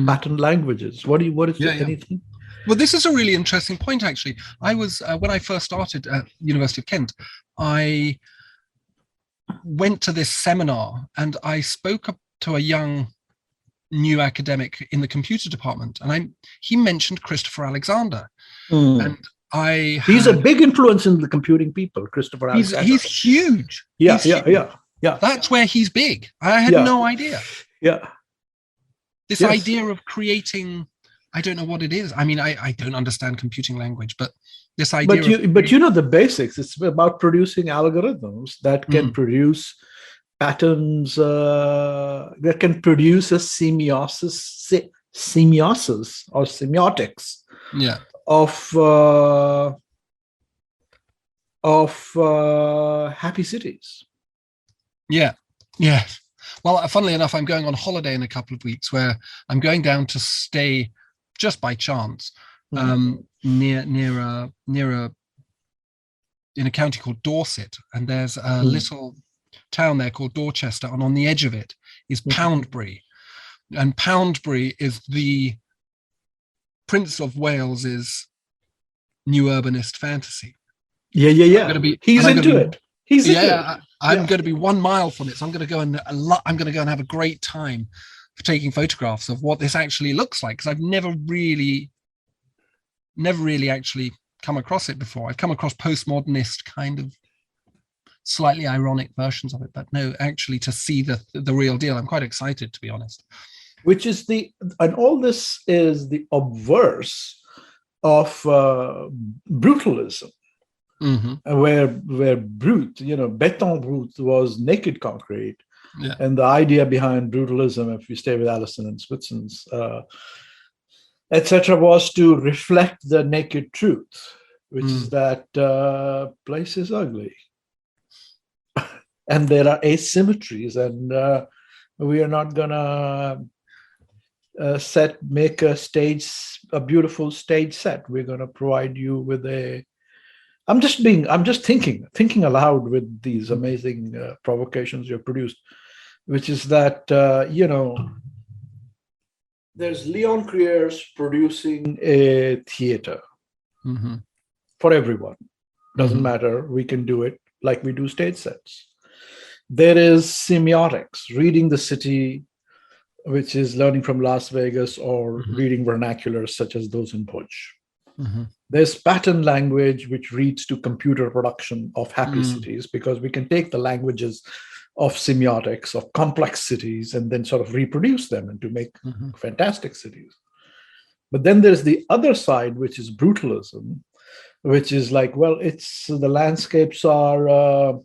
pattern languages. What is anything? Well, this is a really interesting point, actually. I was, when I first started at University of Kent, I went to this seminar and I spoke up to a young new academic in the computer department, and he mentioned Christopher Alexander. And he's a big influence in the computing people, Christopher Alexander. He's huge. Yeah. That's where he's big. I had no idea. Yeah. This idea of creating, I don't know what it is. I mean, I don't understand computing language, but this idea. But you know the basics. It's about producing algorithms that can produce patterns, that can produce a semiosis or semiotics. Yeah. Of happy cities. Yeah. Well, funnily enough, I'm going on holiday in a couple of weeks where I'm going down to stay just by chance near in a county called Dorset, and there's a little town there called Dorchester, and on the edge of it is Poundbury, and Poundbury is the Prince of Wales's new urbanist fantasy. Yeah. He's into it. I'm going to be 1 mile from it, so I'm going to go and have a great time for taking photographs of what this actually looks like, because I've never really actually come across it before. I've come across postmodernist kind of slightly ironic versions of it, but no, actually to see the real deal, I'm quite excited, to be honest. Which is and all this is the obverse of brutalism, where brute, béton brut was naked concrete, and the idea behind brutalism, if we stay with Allison and Switson's, etc., was to reflect the naked truth, which is that place is ugly, and there are asymmetries, and we are not gonna make a beautiful stage set. We're going to provide you with I'm just thinking aloud with these amazing provocations you've produced, which is that, there's Leon Creer's producing a theater for everyone. Doesn't matter. We can do it like we do stage sets. There is semiotics, reading the city, which is learning from Las Vegas or reading vernaculars such as those in Bhuj. There's pattern language, which reads to computer production of happy cities, because we can take the languages of semiotics, of complex cities, and then sort of reproduce them and to make fantastic cities. But then there's the other side, which is brutalism, which is like, well, the landscapes are,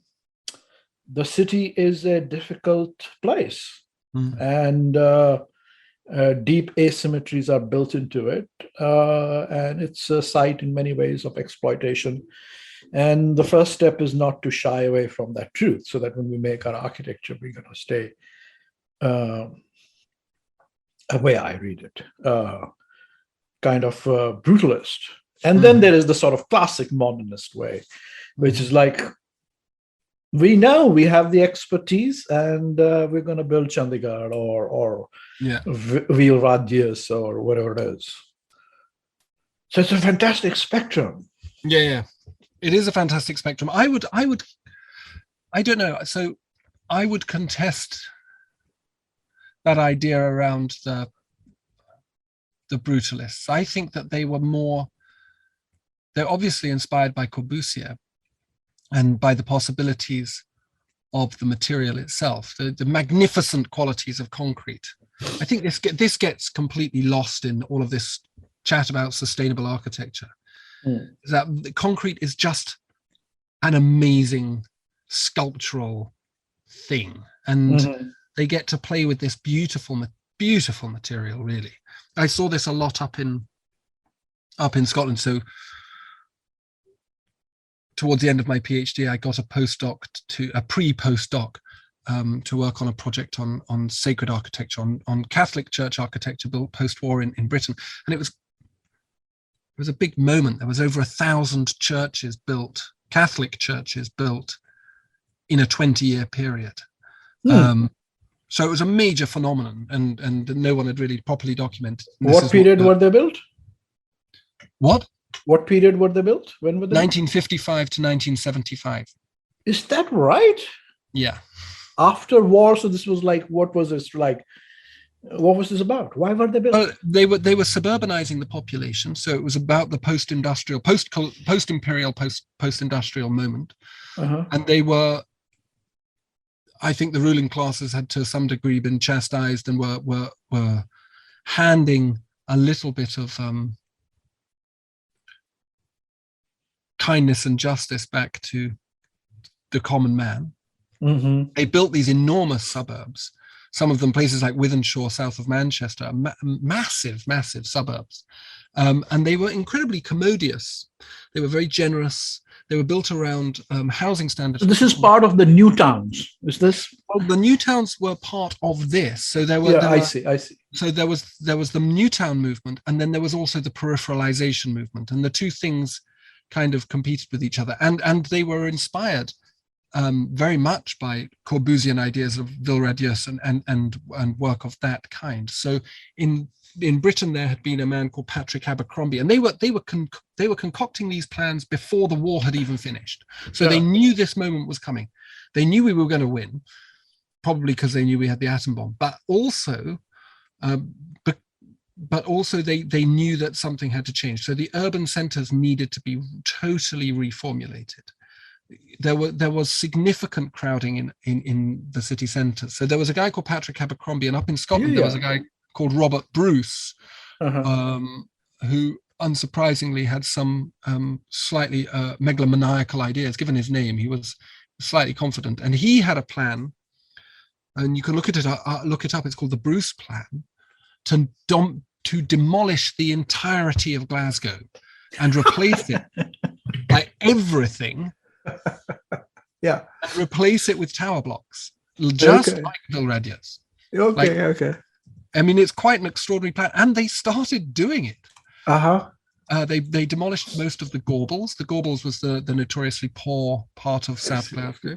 the city is a difficult place. And deep asymmetries are built into it, and it's a site in many ways of exploitation. And the first step is not to shy away from that truth, so that when we make our architecture, we're going to stay, the way I read it, kind of brutalist. And then there is the sort of classic modernist way, which is like, we know we have the expertise, and we're going to build Chandigarh or Veil Radius or whatever it is. So it's a fantastic spectrum. Yeah. It is a fantastic spectrum. I I don't know. So I would contest that idea around the brutalists. I think that they're obviously inspired by Corbusier and by the possibilities of the material itself, the magnificent qualities of concrete. I think this gets completely lost in all of this chat about sustainable architecture. That the concrete is just an amazing sculptural thing, and they get to play with this beautiful material. Really, I saw this a lot up in Scotland. So towards the end of my PhD, I got a pre-postdoc to work on a project on sacred architecture, on Catholic church architecture built post-war in Britain, and it was a big moment. There was over 1,000 churches built, Catholic churches built, in a 20-year period. So it was a major phenomenon, and no one had really properly documented. What period were they built? What period were they built? When were they? 1955 to 1975. Is that right? Yeah. After war, so this was like, what was this like? What was this about? Why were they built? Well, they were suburbanizing the population, so it was about the post-industrial, post-imperial, post-industrial moment, and they were. I think the ruling classes had to some degree been chastised and were handing a little bit of kindness and justice back to the common man. They built these enormous suburbs, some of them places like Wythenshawe, south of Manchester, massive suburbs. And they were incredibly commodious. They were very generous. They were built around housing standards. So this is part of the new towns. Is this? Well, the new towns were part of this. So there were. I see. So there was the new town movement, and then there was also the peripheralization movement, and the two things kind of competed with each other, and they were inspired very much by Corbusian ideas of Vilradius and work of that kind. So in Britain, there had been a man called Patrick Abercrombie, and they were concocting these plans before the war had even finished. So they knew this moment was coming. They knew we were going to win, probably because they knew we had the atom bomb, but also they knew that something had to change. So the urban centers needed to be totally reformulated. There was significant crowding in the city centers. So there was a guy called Patrick Abercrombie, and up in Scotland there was a guy called Robert Bruce, who unsurprisingly had some slightly megalomaniacal ideas. Given his name, he was slightly confident, and he had a plan, and you can look it up. It's called the Bruce Plan, to demolish the entirety of Glasgow and replace it by everything. And replace it with tower blocks, just like Vilradius. Okay. I mean, it's quite an extraordinary plan, and they started doing it. They demolished most of the Gorbals. The Gorbals was the notoriously poor part of South Glasgow.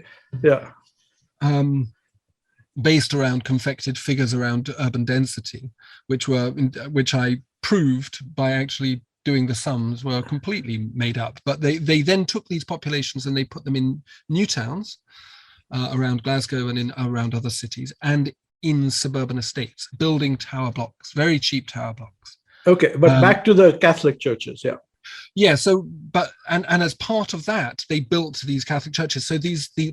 Based around confected figures around urban density, which I proved by actually doing the sums were completely made up. But they then took these populations and they put them in new towns around Glasgow and around other cities, and in suburban estates, building tower blocks, very cheap tower blocks. Okay, but back to the Catholic churches, So, and as part of that, they built these Catholic churches. So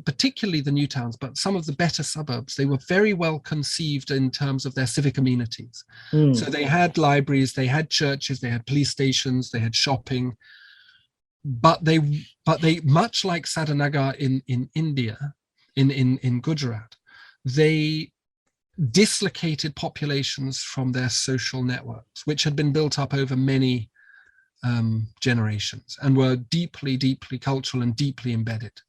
particularly the new towns, but some of the better suburbs, they were very well conceived in terms of their civic amenities. So they had libraries, they had churches, they had police stations, they had shopping. But they much like Satanaga in India, in Gujarat, they dislocated populations from their social networks, which had been built up over many generations and were deeply cultural and deeply embedded.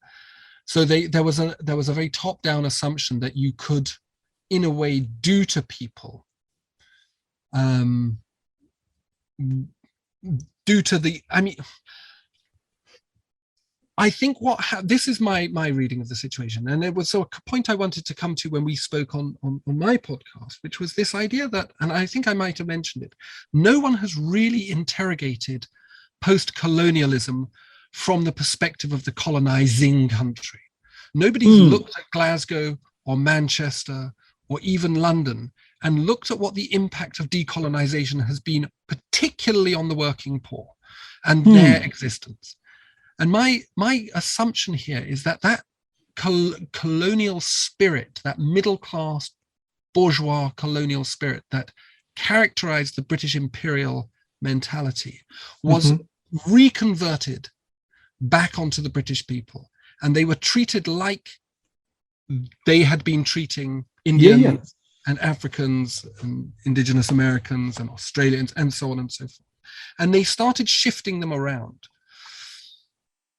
So there was a very top-down assumption that you could, in a way, do to people, I think this is my reading of the situation, and it was a point I wanted to come to when we spoke on my podcast, which was this idea that, and I think I might have mentioned it, no one has really interrogated post-colonialism from the perspective of the colonizing country. Nobody's looked at Glasgow or Manchester or even London and looked at what the impact of decolonization has been, particularly on the working poor and their existence. And my assumption here is that colonial spirit, that middle-class bourgeois colonial spirit that characterized the British imperial mentality was reconverted back onto the British people, and they were treated like they had been treating Indians and Africans and indigenous Americans and Australians and so on and so forth. And they started shifting them around.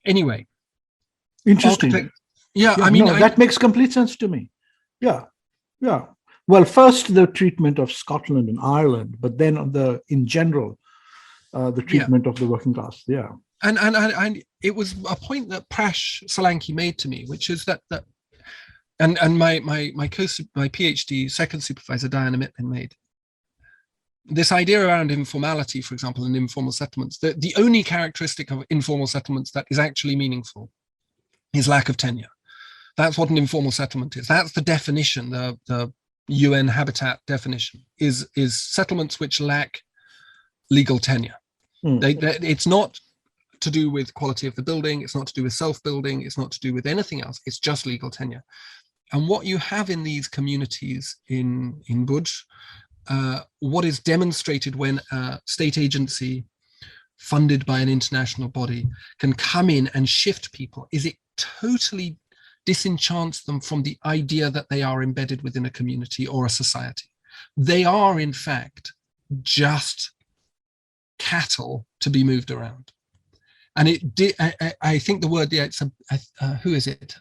Anyway. Interesting. I mean, that makes complete sense to me. Yeah. Well, first the treatment of Scotland and Ireland, but then in general, the treatment of the working class. Yeah. And it was a point that Prash Solanki made to me, which is that and my PhD second supervisor Diana Mitlin made this idea around informality, for example, in informal settlements. The only characteristic of informal settlements that is actually meaningful is lack of tenure. That's what an informal settlement is. That's the definition. The UN Habitat definition is settlements which lack legal tenure. It's not to do with quality of the building. It's not to do with self-building. It's not to do with anything else. It's just legal tenure. And what you have in these communities in Budj, what is demonstrated when a state agency funded by an international body can come in and shift people is it totally disenchants them from the idea that they are embedded within a community or a society. They are, in fact, just cattle to be moved around. And I think the word, who is it?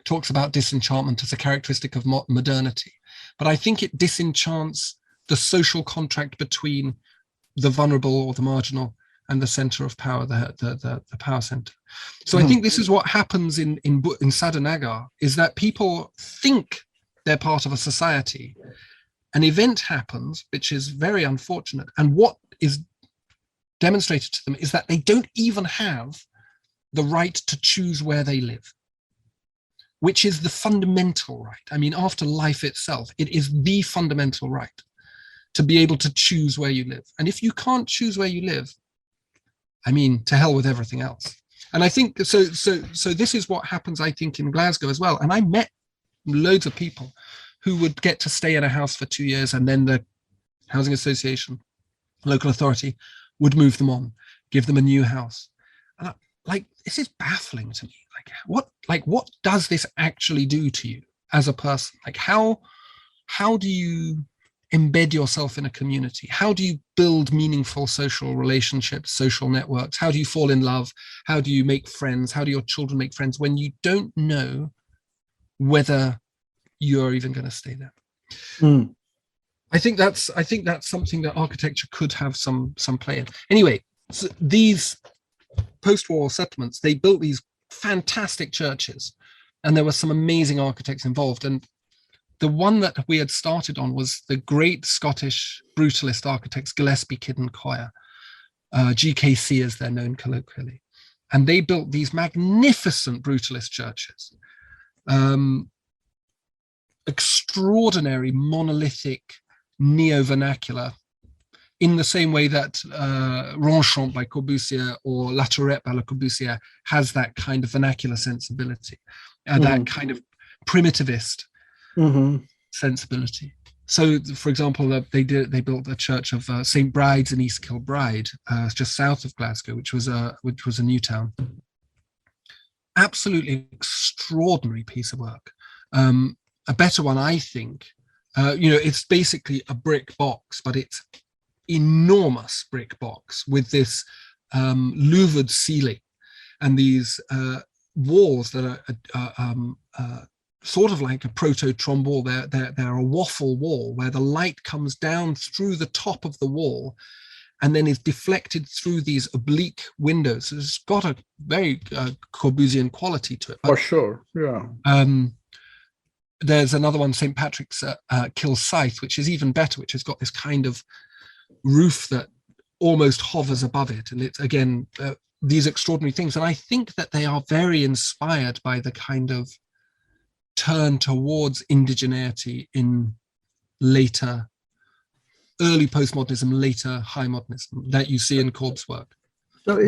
Talks about disenchantment as a characteristic of modernity. But I think it disenchants the social contract between the vulnerable or the marginal and the center of power, the power center. So I think this is what happens in Satanaga, is that people think they're part of a society. An event happens, which is very unfortunate. And what is demonstrated to them is that they don't even have the right to choose where they live, which is the fundamental right. I mean, after life itself, it is the fundamental right to be able to choose where you live. And if you can't choose where you live, I mean, to hell with everything else. And I think, so this is what happens, I think, in Glasgow as well. And I met loads of people who would get to stay in a house for 2 years, and then the housing association, local authority, would move them on, give them a new house. And this is baffling to me. What does this actually do to you as a person? Like, how do you embed yourself in a community? How do you build meaningful social relationships, social networks? How do you fall in love? How do you make friends? How do your children make friends when you don't know whether you're even going to stay there? I think that's something that architecture could have some play in. Anyway, so these post-war settlements, they built these fantastic churches, and there were some amazing architects involved. And the one that we had started on was the great Scottish brutalist architects Gillespie, Kidd and Coyer, GKC as they're known colloquially. And they built these magnificent brutalist churches, extraordinary monolithic neo-vernacular, in the same way that Ronchamp by Corbusier or La Tourette by Le Corbusier has that kind of vernacular sensibility, that kind of primitivist sensibility. So, for example, they built a church of St. Bride's in East Kilbride, just south of Glasgow, which was a new town. Absolutely extraordinary piece of work. A better one, I think. It's basically a brick box, but it's enormous brick box with this louvered ceiling and these walls that are sort of like a proto-Trombe wall. They're a waffle wall where the light comes down through the top of the wall and then is deflected through these oblique windows. So it's got a very Corbusian quality to it. For sure, yeah. There's another one, St. Patrick's Kilsyth, which is even better, which has got this kind of roof that almost hovers above it. And it's, again, these extraordinary things. And I think that they are very inspired by the kind of turn towards indigeneity in later, early postmodernism, later high modernism that you see in Corb's work. So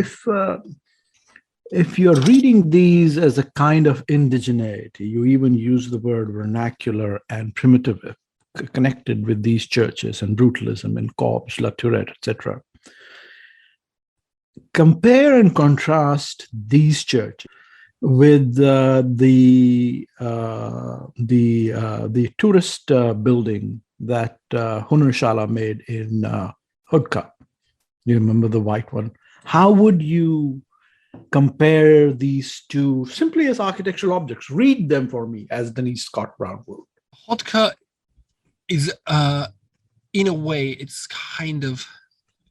if you're reading these as a kind of indigeneity, you even use the word vernacular and primitive connected with these churches and brutalism and Cobb's, La Tourette, etc. Compare and contrast these churches with the tourist building that Hunarshala made in Hudka. You remember the white one? How would you compare these two simply as architectural objects? Read them for me, as Denise Scott Brown would. Hudka is, in a way, it's kind of,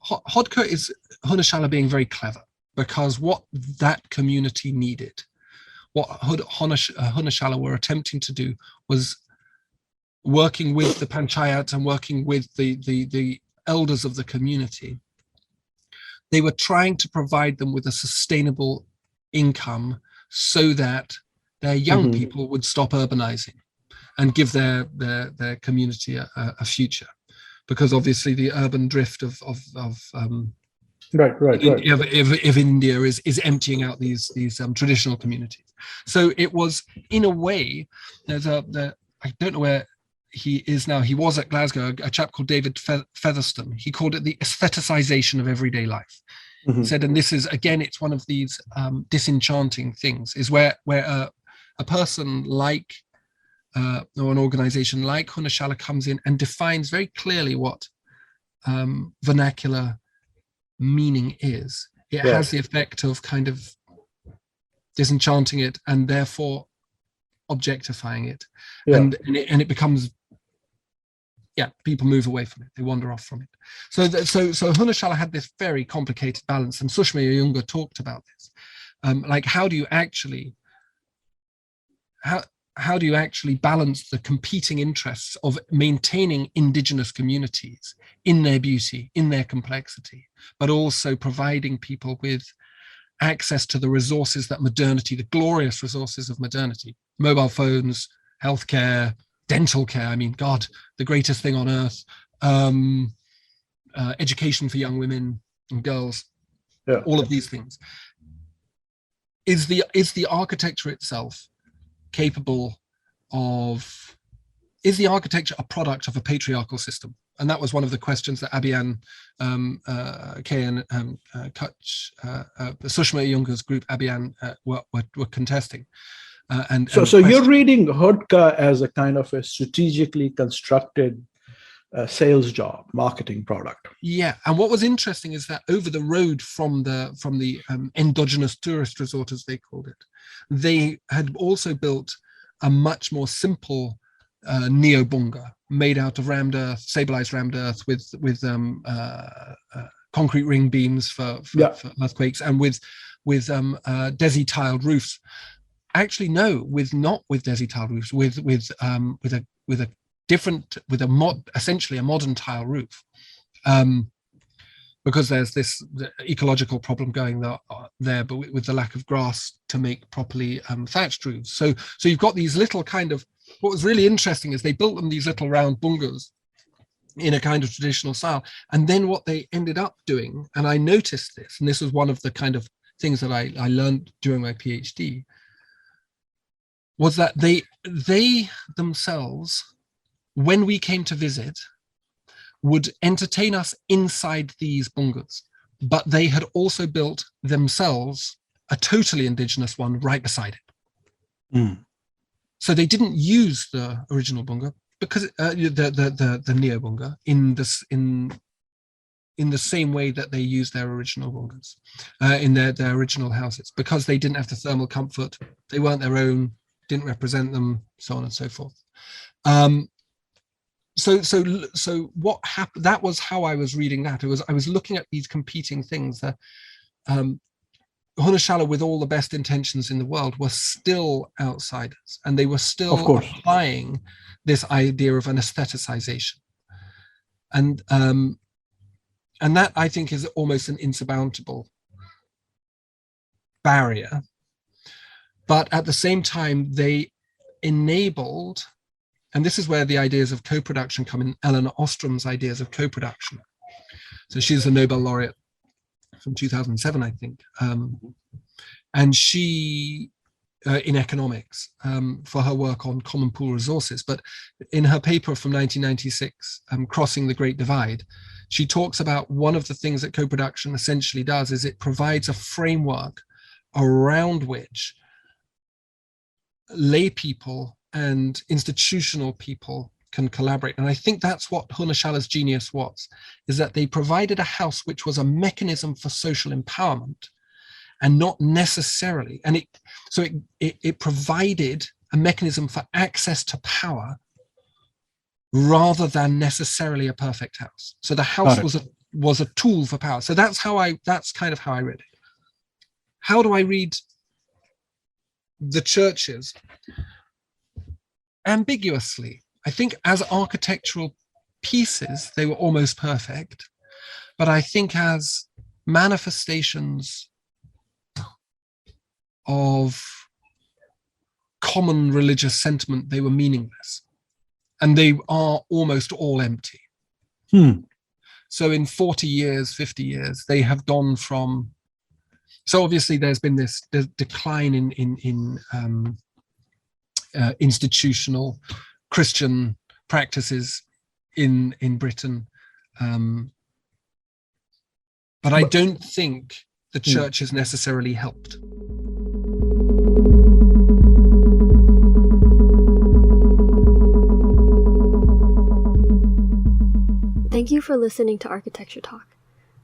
Hudka is Hunarshala being very clever, because what that community needed, what Hunarshala were attempting to do, was working with the panchayat and working with the elders of the community. They were trying to provide them with a sustainable income so that their young people would stop urbanizing and give their community a future, because obviously the urban drift of India is emptying out these traditional communities. So it was, in a way, there's I don't know where he is now. He was at Glasgow, a chap called David Featherstone. He called it the aestheticization of everyday life. He said, and this is, again, it's one of these disenchanting things, is where a person like, or an organization like Hunarshala comes in and defines very clearly what vernacular meaning is. It has the effect of kind of disenchanting it and therefore objectifying it. And it becomes, people move away from it, they wander off from it. So Hunarshala had this very complicated balance, and Sushma Iyengar talked about this. Like, how do you actually balance the competing interests of maintaining indigenous communities in their beauty, in their complexity, but also providing people with access to the resources that modernity, the glorious resources of modernity, mobile phones, healthcare, dental care, I mean, God, the greatest thing on earth, education for young women and girls, all of these things. Is the architecture itself capable of, is the architecture a product of a patriarchal system? And that was one of the questions that Abhiyan K and Sushma Iyengar's group, Abhiyan, were contesting. So you're reading Hudka as a kind of a strategically constructed sales job, marketing product. Yeah, and what was interesting is that over the road from the endogenous tourist resort, as they called it, they had also built a much more simple neo-bunga made out of rammed earth, stabilized rammed earth with concrete ring beams for earthquakes, and with desi tiled roofs. Actually, no, not with desi tiled roofs, essentially a modern tile roof, because there's this ecological problem going there, but with the lack of grass to make properly thatched roofs. So you've got these little kind of, what was really interesting is they built them these little round bungas in a kind of traditional style. And then what they ended up doing, and I noticed this, and this was one of the kind of things that I learned during my PhD, was that they themselves, when we came to visit, would entertain us inside these bungas, but they had also built themselves a totally indigenous one right beside it. So they didn't use the original bunga, because the neo bunga in the same way that they used their original bungas in their original houses, because they didn't have the thermal comfort, they weren't their own, didn't represent them, so on and so forth. So what happened? That was how I was reading that. I was looking at these competing things. That Hunarshala, with all the best intentions in the world, were still outsiders, and they were still applying this idea of an aestheticization, and that, I think, is almost an insurmountable barrier, but at the same time, they enabled, and this is where the ideas of co-production come in, Eleanor Ostrom's ideas of co-production. So she's a Nobel laureate from 2007, I think. And she, in economics, for her work on common pool resources, but in her paper from 1996, Crossing the Great Divide, she talks about one of the things that co-production essentially does is it provides a framework around which lay people and institutional people can collaborate. And I think that's what Hunashala's genius was, is that they provided a house which was a mechanism for social empowerment and not necessarily, and it provided a mechanism for access to power rather than necessarily a perfect house. So the house was a tool for power. So that's kind of how I read it. How do I read the churches? Ambiguously. I think as architectural pieces, they were almost perfect, but I think as manifestations of common religious sentiment, they were meaningless, and they are almost all empty. So in 40 years, 50 years, they have gone from, so obviously there's been this decline in institutional Christian practices in Britain, but I don't think the church has necessarily helped. Thank you for listening to Architecture Talk.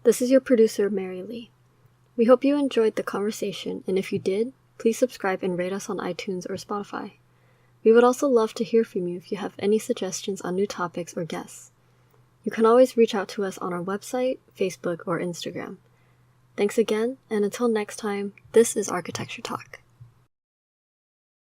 This is your producer, Mary Lee. We hope you enjoyed the conversation, and if you did, please subscribe and rate us on iTunes or Spotify. We would also love to hear from you if you have any suggestions on new topics or guests. You can always reach out to us on our website, Facebook, or Instagram. Thanks again, and until next time, this is Architecture Talk.